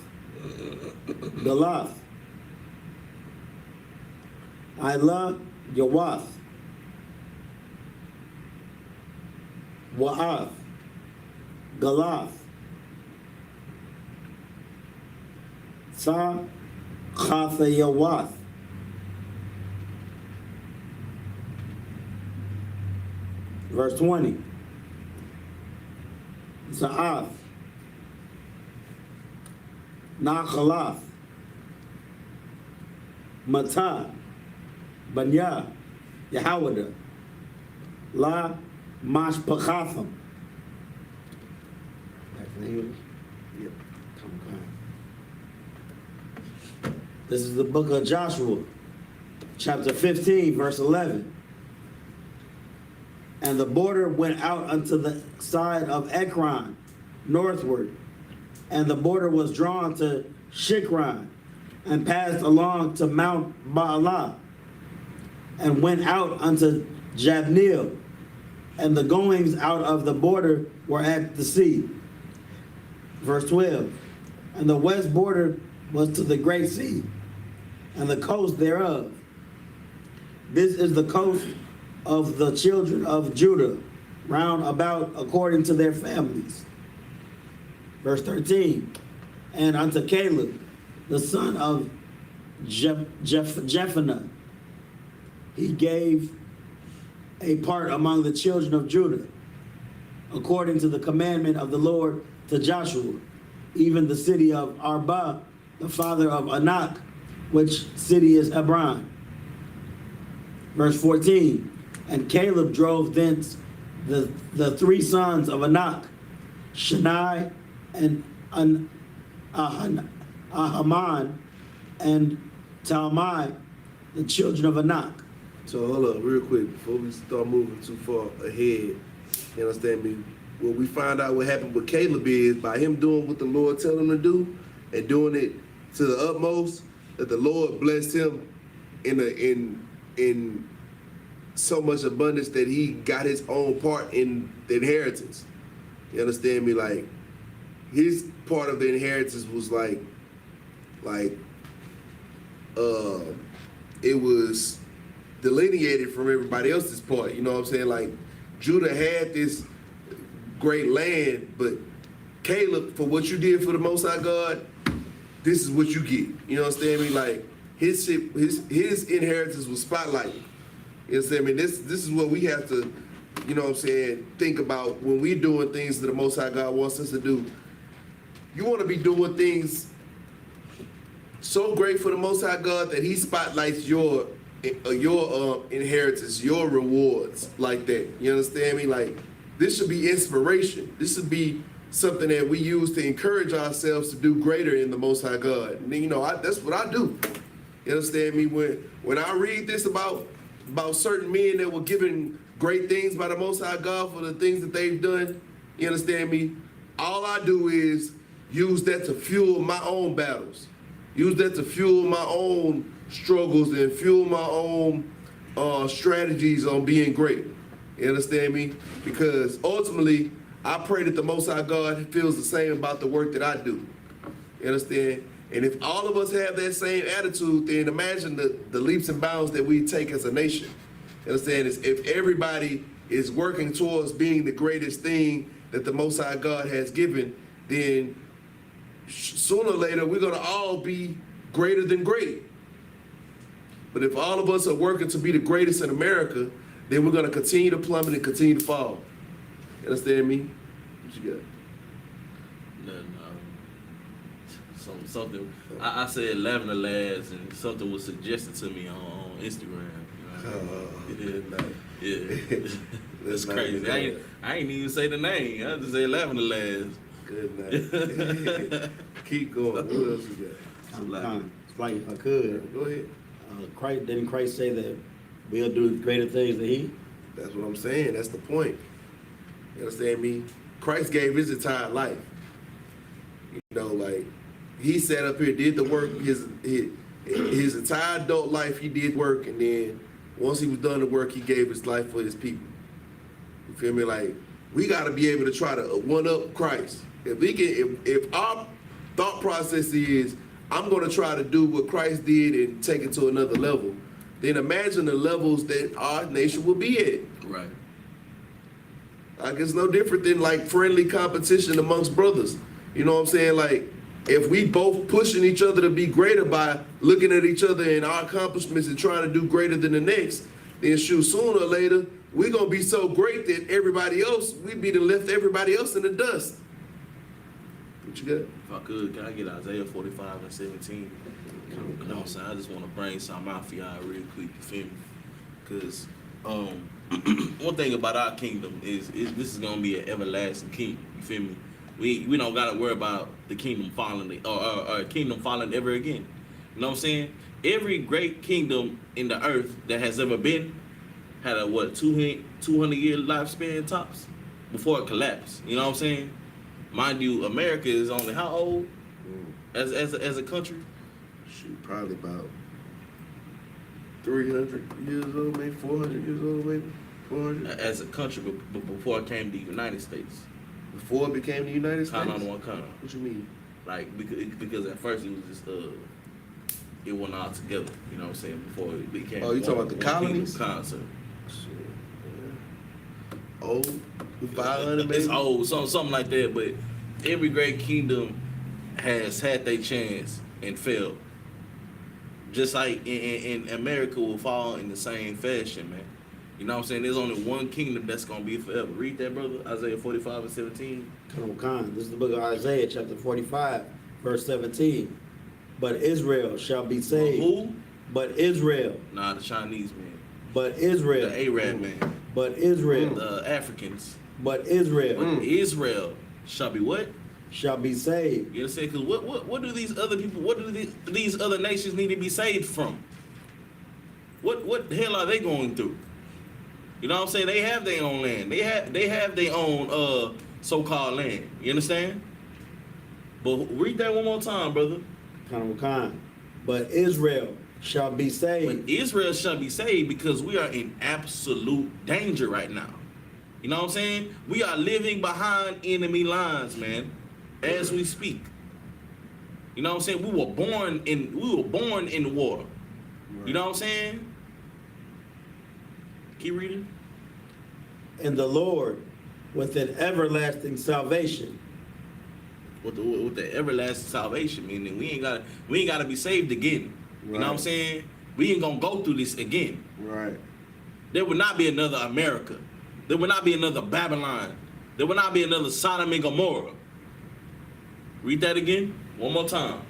Galath, Ila, Yawath, Wa'ath, Galath, Sa, Chathayawath, verse 20, Za'ath, Nachalath, Matah, Banya, Yahawada, La, Mashpachatham. Yep. This is the book of Joshua, chapter 15, verse 11. And the border went out unto the side of Ekron, northward. And the border was drawn to Shikron, and passed along to Mount Baalah, and went out unto Jabneel. And the goings out of the border were at the sea. Verse 12. And the west border was to the great sea, and the coast thereof. This is the coast of the children of Judah, round about according to their families. Verse 13. And unto Caleb, the son of Jephunneh, he gave a part among the children of Judah, according to the commandment of the Lord to Joshua, even the city of Arba, the father of Anak, which city is Hebron. Verse 14. And Caleb drove thence the three sons of Anak, Shani and Ahaman and Talmai, the children of Anak. So hold up real quick before we start moving too far ahead. You understand me? What we find out what happened with Caleb is by him doing what the Lord tell him to do and doing it to the utmost, that the Lord blessed him in so much abundance that he got his own part in the inheritance. You understand me? Like his part of the inheritance was like it was delineated from everybody else's part. You know what I'm saying? Like Judah had this great land, but Caleb, for what you did for the Most High God, this is what you get. You know what I'm saying? Like his inheritance was spotlighted. You know what I'm saying? This is what we have to, you know what I'm saying, think about when we're doing things that the Most High God wants us to do. You want to be doing things so great for the Most High God that He spotlights your inheritance, your rewards like that. You understand me? Like this should be inspiration. This should be something that we use to encourage ourselves to do greater in the Most High God. And you know, that's what I do. You understand me? When I read this about certain men that were given great things by the Most High God for the things that they've done, you understand me? All I do is use that to fuel my own battles. Use that to fuel my own struggles and fuel my own strategies on being great. You understand me? Because ultimately, I pray that the Most High God feels the same about the work that I do. You understand? And if all of us have that same attitude, then imagine the leaps and bounds that we take as a nation. You understand? If everybody is working towards being the greatest thing that the Most High God has given, then sooner or later we're going to all be greater than great. But if all of us are working to be the greatest in America, then we're going to continue to plummet and continue to fall. You understand me? What you got? Something I said 11 the last, and something was suggested to me on Instagram. Yeah. That's crazy. I ain't even say the name. I just say 11 the last. Good night. Keep going. What else you got? It's like if I could. Go ahead. Didn't Christ say that we'll do greater things than He? That's what I'm saying. That's the point. You understand me? Christ gave His entire life. You know, like He sat up here, did the work. His entire adult life, He did work, and then once He was done the work, He gave His life for His people. You feel me? Like we got to be able to try to one up Christ. If we can, if our thought process is, I'm going to try to do what Christ did and take it to another level, then imagine the levels that our nation will be at. Right. Like, it's no different than like friendly competition amongst brothers. You know what I'm saying? Like, if we both pushing each other to be greater by looking at each other and our accomplishments and trying to do greater than the next, then shoot, sooner or later, we're going to be so great that everybody else, we be to left everybody else in the dust. What you got? If I could, can I get Isaiah 45 and 17? You know what I'm saying? I just want to bring something out for y'all real quick, you feel me? Because one thing about our kingdom is this is going to be an everlasting kingdom, you feel me? We don't got to worry about the kingdom falling or kingdom falling ever again. You know what I'm saying? Every great kingdom in the earth that has ever been had a, 200-year lifespan tops before it collapsed. You know what I'm saying? Mind you, America is only how old as a country? Shoot, probably about 300 years old, maybe 400 years old, maybe 400. As a country, but before it came to the United States. Before it became the United States? Count on one count. What you mean? Like, because at first it was just, it went all together, you know what I'm saying, before it became Oh, you talking about the colonies? Concept. Old, 500 maybe? It's old, something like that, but every great kingdom has had their chance and failed. Just like in America will fall in the same fashion, man. You know what I'm saying? There's only one kingdom that's going to be forever. Read that, brother, Isaiah 45 and 17. Come on, this is the book of Isaiah, chapter 45, verse 17. But Israel shall be saved. Who? But Israel. Nah, the Chinese man. But Israel. The Arab man. But Israel. The Africans. But Israel. But Israel shall be what? Shall be saved. You understand? Because what do these other people, what do these other nations need to be saved from? What the hell are they going through? You know what I'm saying? They have their own land. They have their own so-called land. You understand? But read that one more time, brother. But Israel shall be saved. But Israel shall be saved because we are in absolute danger right now. You know what I'm saying? We are living behind enemy lines, man, as we speak. You know what I'm saying? We were born in war. Right. You know what I'm saying? Keep reading. And the Lord with an everlasting salvation. With the everlasting salvation, meaning we ain't gotta be saved again. Right. You know what I'm saying? We ain't gonna go through this again. Right. There will not be another America. There will not be another Babylon. There will not be another Sodom and Gomorrah. Read that again, one more time.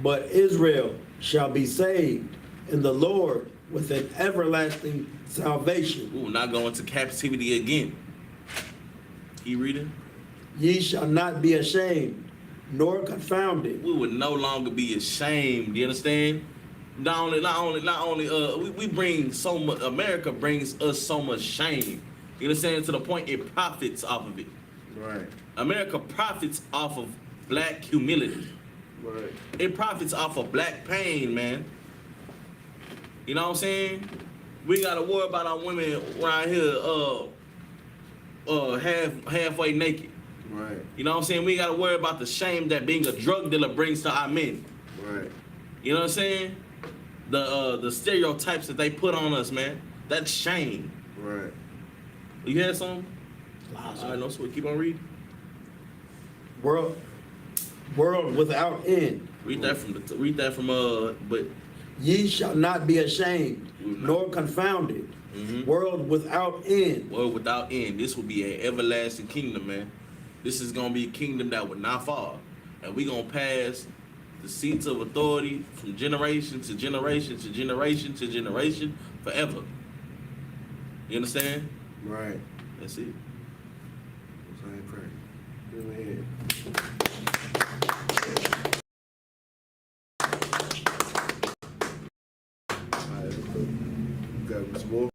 But Israel shall be saved, and the Lord with an everlasting salvation. We will not go into captivity again. Keep reading. Ye shall not be ashamed, nor confounded. We would no longer be ashamed. You understand? Not only we bring so much. America brings us so much shame. You understand? To the point it profits off of it. Right. America profits off of black humility. Right. It profits off of black pain, man. You know what I'm saying? We gotta worry about our women around here halfway naked. Right. You know what I'm saying? We gotta worry about the shame that being a drug dealer brings to our men. Right. You know what I'm saying? The stereotypes that they put on us, man. That's shame. Right. You had something? All right, no sweat. Keep on reading. World without end. Read that from but Ye shall not be ashamed, nor confounded. World without end. World without end. This will be an everlasting kingdom, man. This is gonna be a kingdom that will not fall, and we gonna pass the seats of authority from generation to generation to generation to generation forever. You understand? Right. That's it. Same prayer. Go ahead. Got some more?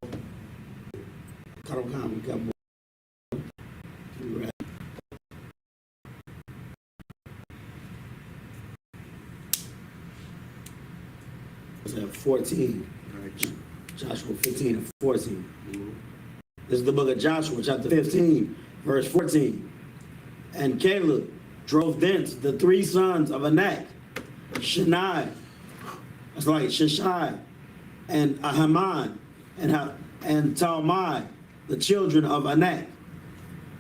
We got more. Right. It's at 14. Joshua 15 and 14. This is the book of Joshua, chapter 15, Verse 14. And Caleb drove thence the 3 sons of Anak, Shishai, and Ahiman, and Talmai, the children of Anak.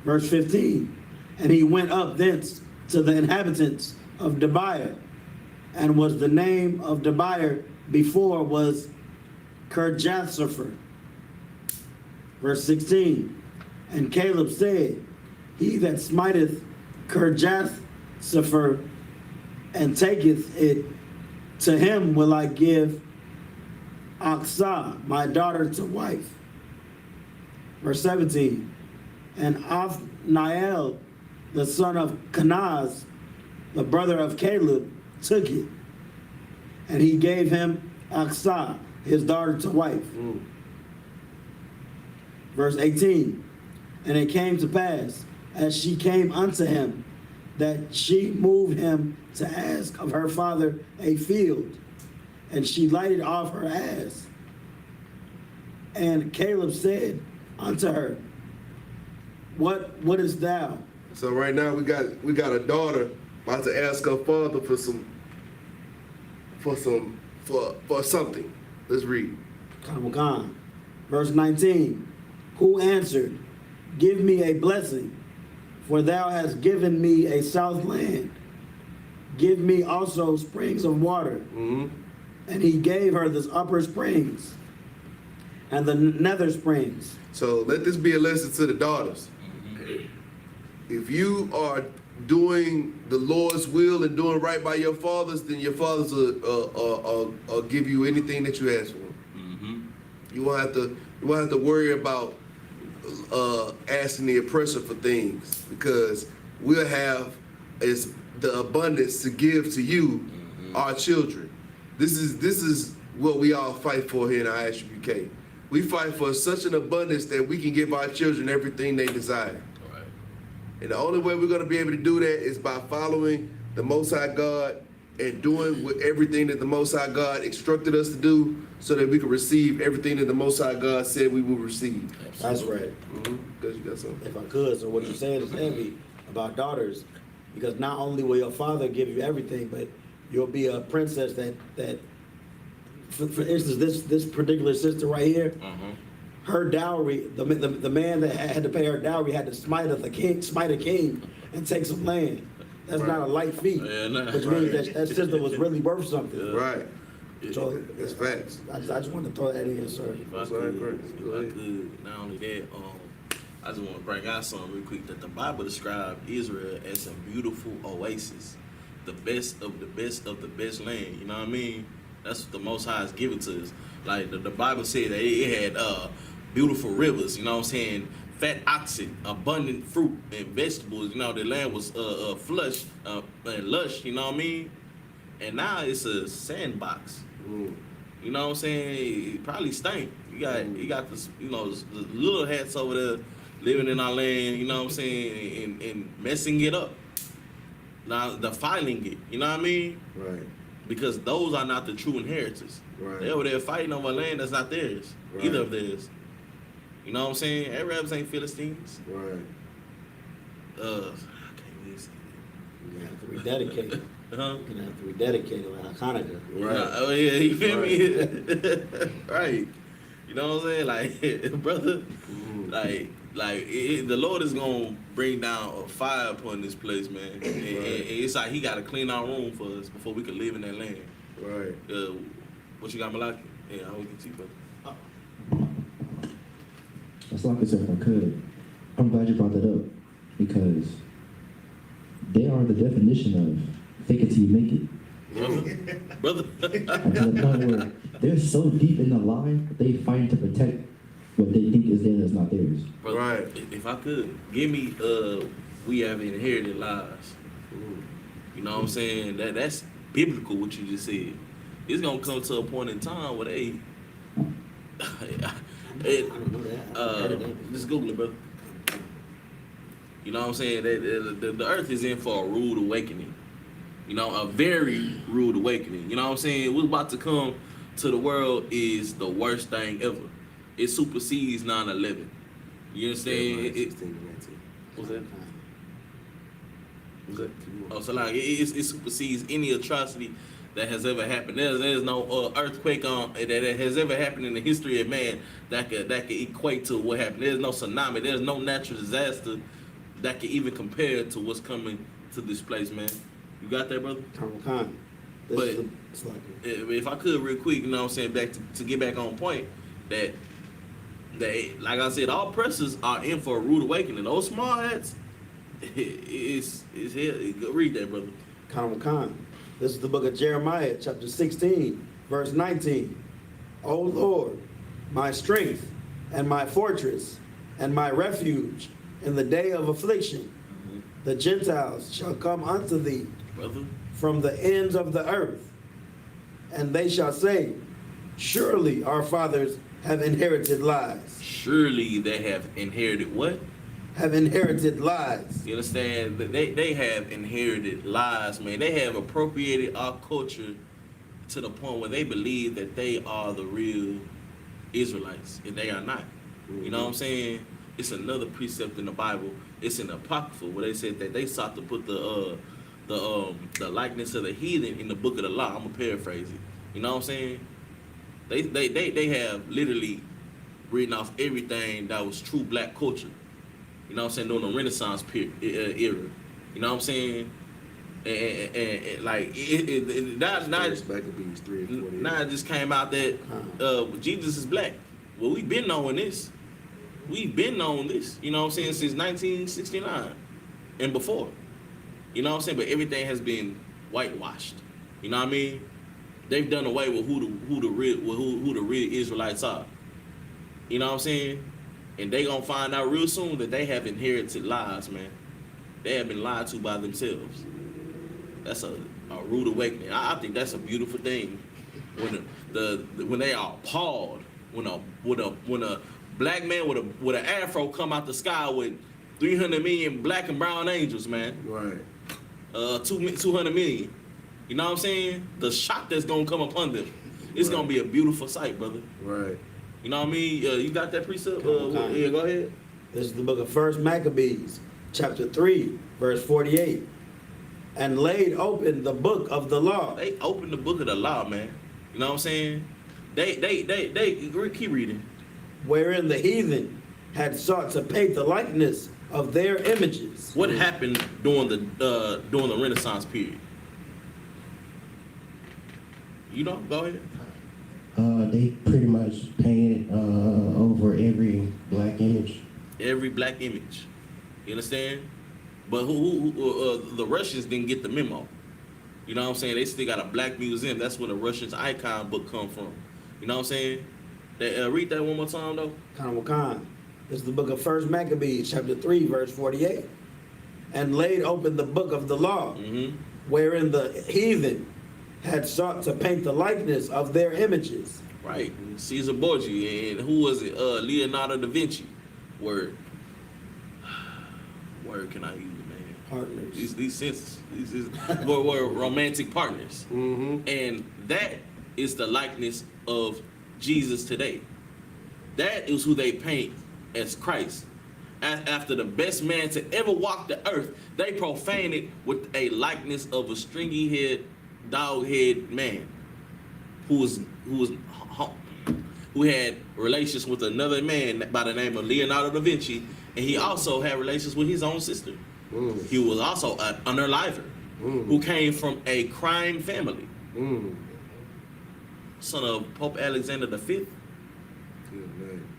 Verse 15. And he went up thence to the inhabitants of Debiah, and was the name of Debiah before was Kirjathsepher. Verse 16. And Caleb said, he that smiteth Kirjathsepher and taketh it, to him will I give Aksah, my daughter, to wife. Verse 17. And Othniel, the son of Kenaz, the brother of Caleb, took it, and he gave him Aksah, his daughter, to wife. Verse 18. And it came to pass, as she came unto him, that she moved him to ask of her father a field, and she lighted off her ass. And Caleb said unto her, What is thou? So right now we got a daughter about to ask her father for something. Let's read. Khan. Verse 19. Who answered, Give me a blessing, for thou hast given me a south land. Give me also springs of water. Mm-hmm. And he gave her the upper springs and the nether springs. So let this be a lesson to the daughters. If you are doing the Lord's will and doing right by your fathers, then your fathers will give you anything that you ask for. Mm-hmm. You won't have to worry about asking the oppressor for things, because we'll have the abundance to give to you, our children. This is what we all fight for here in I.S.U.P.K. We fight for such an abundance that we can give our children everything they desire. Right. And the only way we're going to be able to do that is by following the Most High God and doing everything that the Most High God instructed us to do, so that we can receive everything that the Most High God said we will receive. That's right. Because you got something. If I could. So what you're saying is heavy about daughters, because not only will your father give you everything, but you'll be a princess that for instance, this particular sister right here, her dowry, the man that had to pay her dowry had to smite a king and take some land. That's not a light feat, Yeah, nah. which means that sister was really worth something. Yeah. Right. So That's facts. I just wanted to throw that in, sir. If I That's all right, could, great. not only that, I just want to bring out something real quick, that the Bible described Israel as a beautiful oasis, the best of the best of the best land. You know what I mean? That's what the Most High has given to us. Like the Bible said that it had beautiful rivers. You know what I'm saying? Fat oxen, abundant fruit and vegetables. You know, the land was flush and lush. You know what I mean? And now it's a sandbox. You know what I'm saying? It probably stink. You got this, the little hats over there living in our land, you know what I'm saying, and messing it up. Now defiling it, you know what I mean? Right. Because those are not the true inheritors. Right. They over there fighting over land that's not theirs. Right. Either of theirs. You know what I'm saying? Arabs ain't Philistines. Right. I can't even say You're gonna have to rededicate it. that. Huh? You're gonna have to rededicate it like Hanukkah. Right. Oh yeah, you feel me? Right. You know what I'm saying? Like, brother, the Lord is gonna bring down a fire upon this place, man. And it's like He gotta clean our room for us before we can live in that land. Right. What you got, Malaki? Yeah, how we can see, brother. That's like I said, if I could. I'm glad you brought that up, because they are the definition of fake it till you make it. Brother. To the point where they're so deep in the lie, they fight to protect what they think is theirs that's not theirs. Brother, Right. If I could, give me we have inherited lies. You know what I'm saying? That's biblical what you just said. It's gonna come to a point in time where they I don't know that. I heard that. just Google it, brother. You know what I'm saying? The earth is in for a rude awakening. You know, a very rude awakening. You know what I'm saying? What's about to come to the world is the worst thing ever. It supersedes 9/11. You understand? Jeremiah 16 and 19. What's that? What's that? Oh, so like it supersedes any atrocity that has ever happened. There's no earthquake that has ever happened in the history of man that could equate to what happened. There's no tsunami. There's no natural disaster that can even compare to what's coming to this place, man. You got that, brother? Con. But if I could real quick, you know what I'm saying, back to get back on point, that like I said, all pressers are in for a rude awakening. Those small hats, it's here. Go read that, brother. Con. This is the book of Jeremiah, chapter 16, verse 19. O Lord, my strength and my fortress and my refuge in the day of affliction, the Gentiles shall come unto thee, Brother, from the ends of the earth, and they shall say, surely our fathers have inherited lies. surely they have inherited what? Have inherited lies. You understand? They have inherited lies, man. They have appropriated our culture to the point where they believe that they are the real Israelites, and they are not. You know what I'm saying? It's another precept in the Bible. It's in the Apocrypha where they said that they sought to put the likeness of the heathen in the book of the law. I'm gonna paraphrase it. You know what I'm saying? They have literally written off everything that was true black culture. You know what I'm saying? During the Renaissance era. You know what I'm saying? And like now it just came out that Jesus is black. Well, we've been knowing this. We've been knowing this. You know what I'm saying? Since 1969 and before. You know what I'm saying? But everything has been whitewashed. You know what I mean? They've done away with who the real Israelites are. You know what I'm saying? And they gonna find out real soon that they have inherited lies, man. They have been lied to by themselves. That's a rude awakening. I think that's a beautiful thing. When they are appalled, when a black man with an afro come out the sky with 300 million black and brown angels, man. Right. 200 million. You know what I'm saying? The shock that's gonna come upon them. It's gonna be a beautiful sight, brother. Right. You know what I mean? You got that precept? Yeah, go ahead. This is the book of 1 Maccabees, chapter 3, verse 48. And laid open the book of the law. They opened the book of the law, man. You know what I'm saying? They keep reading. Wherein the heathen had sought to paint the likeness of their images. What happened during the Renaissance period? You know, go ahead. They pretty much painted over every black image. Every black image. You understand? But the Russians didn't get the memo. You know what I'm saying? They still got a black museum. That's where the Russians icon book come from. You know what I'm saying? Read that one more time, though. Khan. This is the book of 1 Maccabees, chapter 3, verse 48. And laid open the book of the law, wherein the heathen had sought to paint the likeness of their images. Right. Caesar Borgia. And who was it? Leonardo da Vinci. Word can I use, man? Partners. These senses. These were romantic partners. And that is the likeness of Jesus today. That is who they paint as Christ. After the best man to ever walk the earth, they profane it with a likeness of a stringy-head, dog-head man who had relations with another man by the name of Leonardo da Vinci, and he also had relations with his own sister. He was also an unaliver who came from a crime family. Son of Pope Alexander V.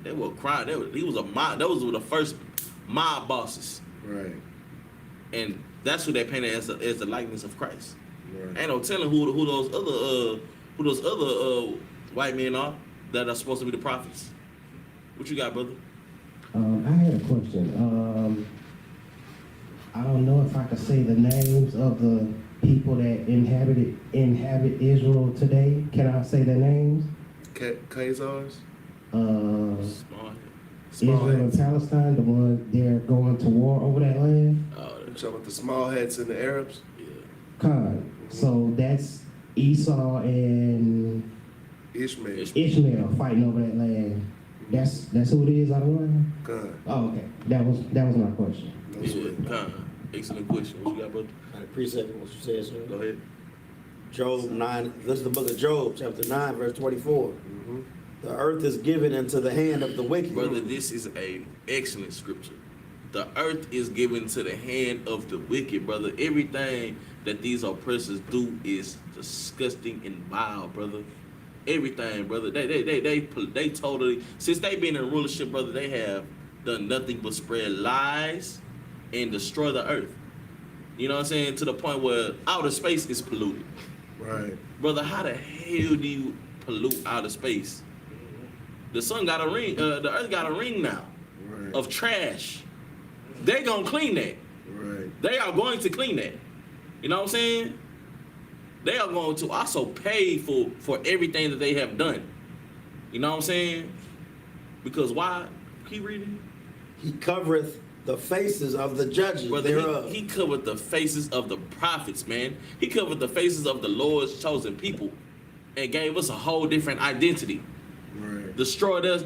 They were crime. He was a mob. Those were the first mob bosses. Right. And that's who they painted as the likeness of Christ. Right. Ain't no telling who those other white men are that are supposed to be the prophets. What you got, brother? I had a question. I don't know if I could say the names of the people that inhabit Israel today. Can I say their names? Khazars? Small. Israel and Palestine, the ones they're going to war over that land. You talking about the small hats and the Arabs? Yeah. Khan. So that's Esau and Ishmael. fighting over that land. That's who it is out of line? God. Oh, okay. That was my question. No, Excellent question. What you got, brother? I appreciate what you said, sir. Go ahead. Job 9, this is the book of Job, chapter 9, verse 24. The earth is given into the hand of the wicked. Brother, this is a excellent scripture. The earth is given to the hand of the wicked, brother. Everything that these oppressors do is disgusting and vile, brother. Everything, brother. They totally, since they been in rulership, brother, they have done nothing but spread lies and destroy the earth. You know what I'm saying? To the point where outer space is polluted. Right. Brother, how the hell do you pollute outer space? The sun got a ring, the earth got a ring now Right. of trash. They gonna clean that. Right. They are going to clean that. You know what I'm saying? They are going to also pay for everything that they have done. You know what I'm saying? Because why? Keep reading. He covereth the faces of the judges thereof. He covered the faces of the prophets, man. He covered the faces of the Lord's chosen people and gave us a whole different identity. Right. Destroyed us,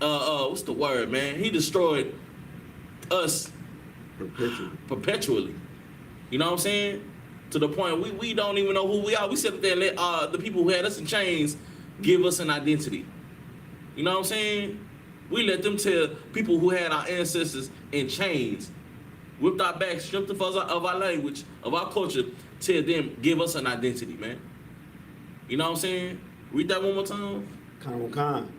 what's the word, man? He destroyed us perpetually. You know what I'm saying? To the point we don't even know who we are. We sit up there and let the people who had us in chains give us an identity. You know what I'm saying? We let them tell people who had our ancestors in chains, whipped our backs, stripped us of our language, of our culture, tell them, give us an identity, man. You know what I'm saying? Read that one more time. Khan.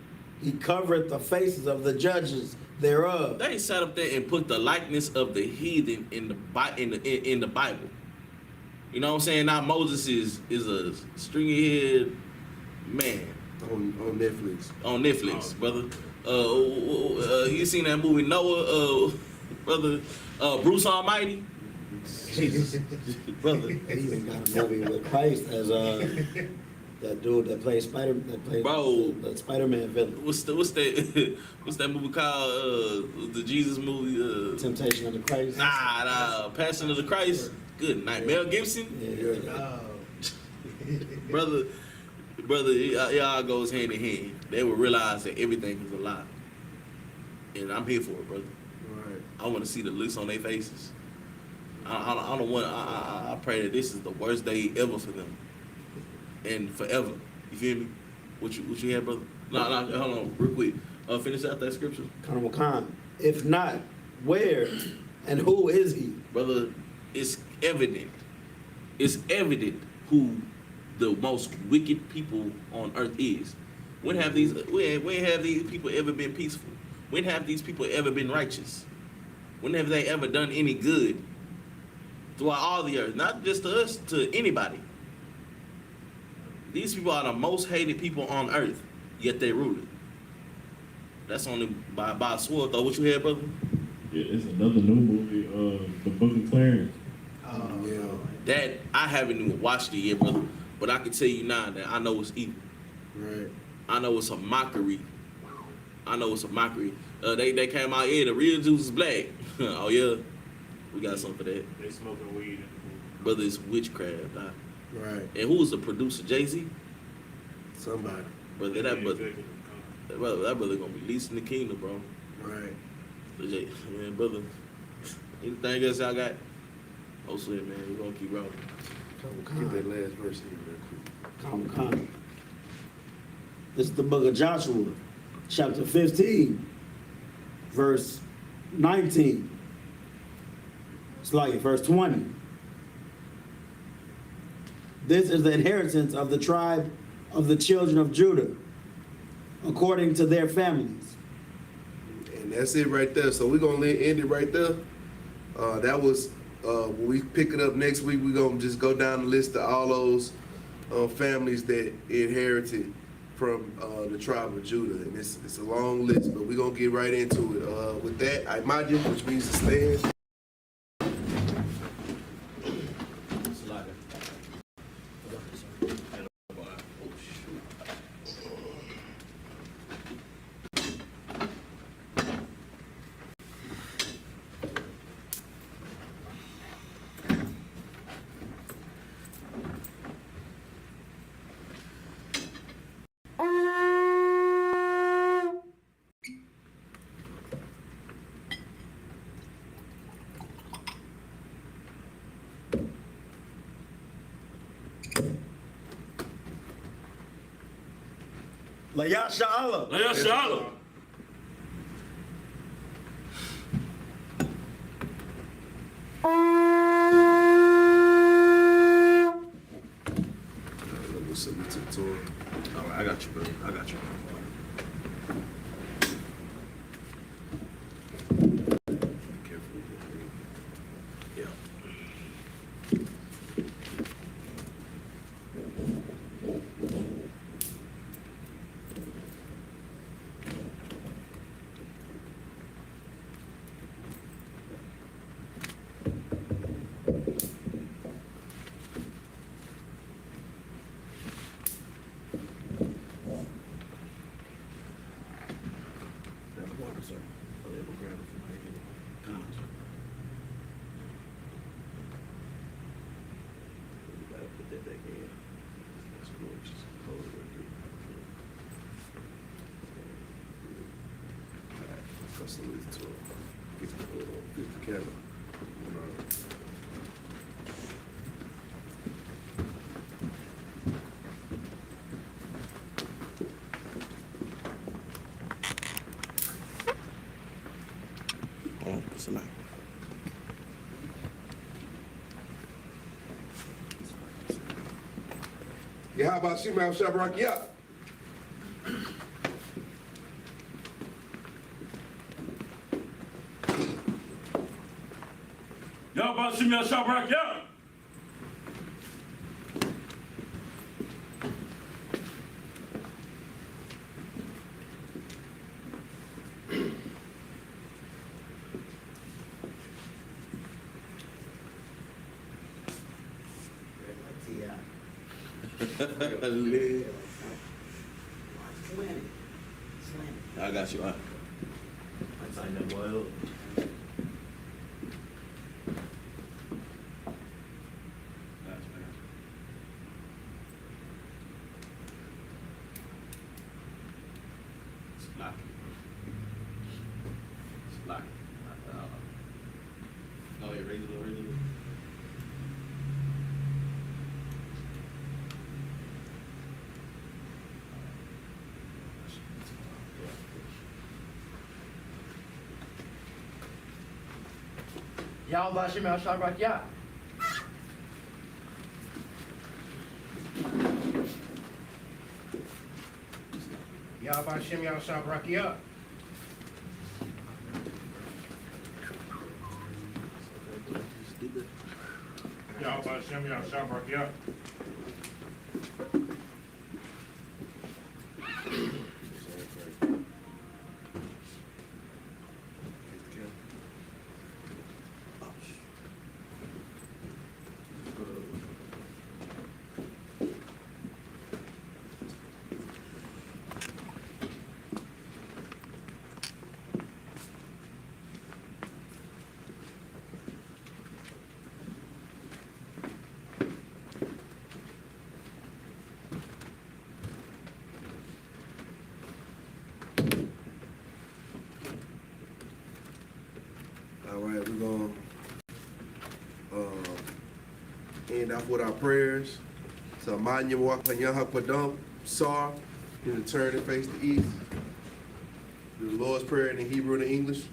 He covereth the faces of the judges thereof. They sat up there and put the likeness of the heathen in the Bible. You know what I'm saying? Now Moses is a stringy-head man. On Netflix. On Netflix, brother. You seen that movie Noah, brother? Bruce Almighty, brother. He even got a movie with Christ as that dude that plays Bro. the Spider-Man villain. What's that movie called? The Jesus movie? Temptation of the Christ. Nah, Passion of the Christ. Good night, Mel Gibson. Yeah, you're right. brother, it all goes hand in hand. They will realize that everything is a lie, and I'm here for it, brother. Right. I want to see the looks on their faces. I don't want. I pray that this is the worst day ever for them, and forever. You feel me? What you had, brother? No, hold on, real quick. Finish out that scripture, Khan. If not, where and who is he? brother. It's evident. It's evident who the most wicked people on earth is. When have these people ever been peaceful? When have these people ever been righteous? When have they ever done any good throughout all the earth? Not just to us, to anybody. These people are the most hated people on earth, yet they rule it. That's only by a sword, though. What you had, brother? Yeah, it's another new movie, The Book of Clarence. Yeah. That I haven't even watched it yet, brother. But I can tell you now that I know it's evil. Right. I know it's a mockery. They came out here, the real Jews is black. Oh yeah, we got something for that. They smoking weed in the movie. Brother, it's witchcraft. Huh? Right. And who was the producer? Jay-Z? Somebody. Brother, that brother gonna be leasing the kingdom, bro. Right. Man, brother. Anything else y'all got? Oh shit, man, we gonna keep rolling. Get that last verse in real quick. Khan. This is the book of Joshua, chapter 15, verse 19. It's like verse 20. This is the inheritance of the tribe of the children of Judah, according to their families. And that's it right there. So we're gonna end it right there. That was when we pick it up next week. We're gonna just go down the list of all those families that inherited from the tribe of Judah, and it's a long list, but we're gonna get right into it. With that, I.M.A.D., which means to stand. YAHANNA. SHALAM. Level 7 to the tour. All right, I got you, brother. I got you. Careful. Yeah. Get the camera. Oh, what's the name? Yeah, how about you, man? Shabrak, yeah. Y'all about to see me on SHALAM, yeah? I got you. I signed that boy up. Oh, yeah, raise it, raise it. Y'all about Shimmy Shabrak, yeah. Y'all about Shimmy Shabrak, yeah. Y'all about Shimmy Shabrak, yeah. All right, we're going to end off with our prayers. So, Manya Wakanyaha Padam, Sar, in the turn and face the east. The Lord's Prayer in the Hebrew and the English.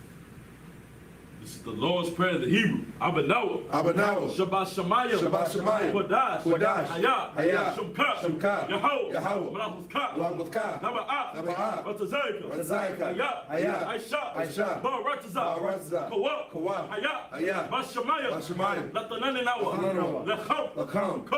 This is the Lord's Prayer in the Hebrew. Abanawa. Abanawa. Shabbat Shemayim. Shabbat Shemayim. Quadash. Quadash. Hayah. Hayah. Shumka. Shumka. Yahweh. Yahweh. Malachus-ka. Malachus-ka. Naba'ah. Naba'ah. Batazayka. Batazayka. Hayah. Hayah. I.S.U.P.K. I.S.U.P.K. Ba'aratazah. Ba'aratazah. Kawah. Kawah. Hayah. Hayah. Bashamayim. Bashamayim. Latananinawa. Latananinawa. Lecham. Lecham. Ko.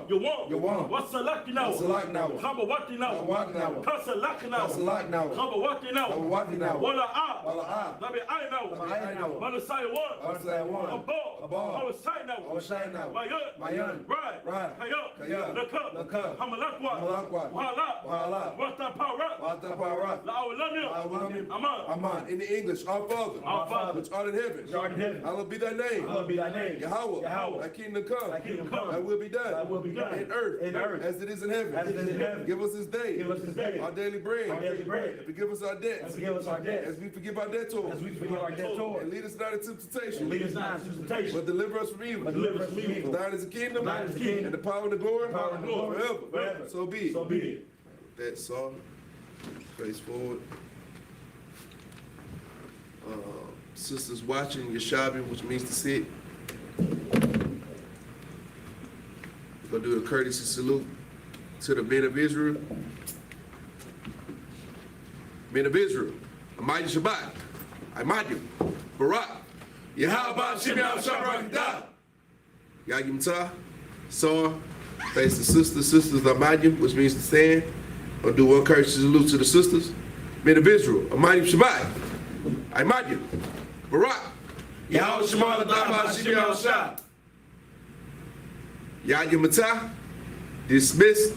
Yawam. Yawam. Wasalakinawa. Wasalakinawa. Chabawatinawa. Chabawatinawa. Kasalakinawa. Kasalakinawa. Chabawatinawa. Chabawatinawa. Wala'ah. Wala'ah. Labi'aynawa. Labi'aynawa. Manasaya one. Manasaya one. Abal. Abal. Awashaynawa. Mayan. Right. Right. Kaya. Kaya. Lakab. Lakab. Hamalakwa. Hamalakwa. Wahala. Wahala. Wata Parat. Wata Parat. La'awalanya. Aman. Aman. In the English, our Father. Our Father. Which art in heaven. Which art in heaven. Hallowed be thy name. Hallowed be thy name. Yahweh. Yahweh. Thy kingdom come. Thy kingdom come. Thy will be done. Thy will be done. In earth. In earth. As it is in heaven. As it is in heaven. Give us this day. Give us this day. Our daily bread. Our daily bread. And forgive us our debts. And forgive us our debts. As we forgive our debtors. As we forgive our debtors. And lead us not into temptation. And lead us not into temptation. But deliver us from evil. But deliver us from evil. For thine is the kingdom. Thine is the kingdom. And the power and the glory. Power and the glory. Forever. Forever. So be it. So be it. That's all. Face forward. Sisters watching, Yashabi, which means to sit. We're gonna do a courtesy salute to the men of Israel. Men of Israel, Amaya Shabbat, Imadu, Barak, Yahweh Shem Shabbat, Yagimta, Sar, face the sisters Amadu, which means to stand. I'll do one courtesy salute to the sisters. Men of Israel, Amaya Shabbat, Imadu, Barak, Yahweh Shem Shabbat, Yagimta, dismissed.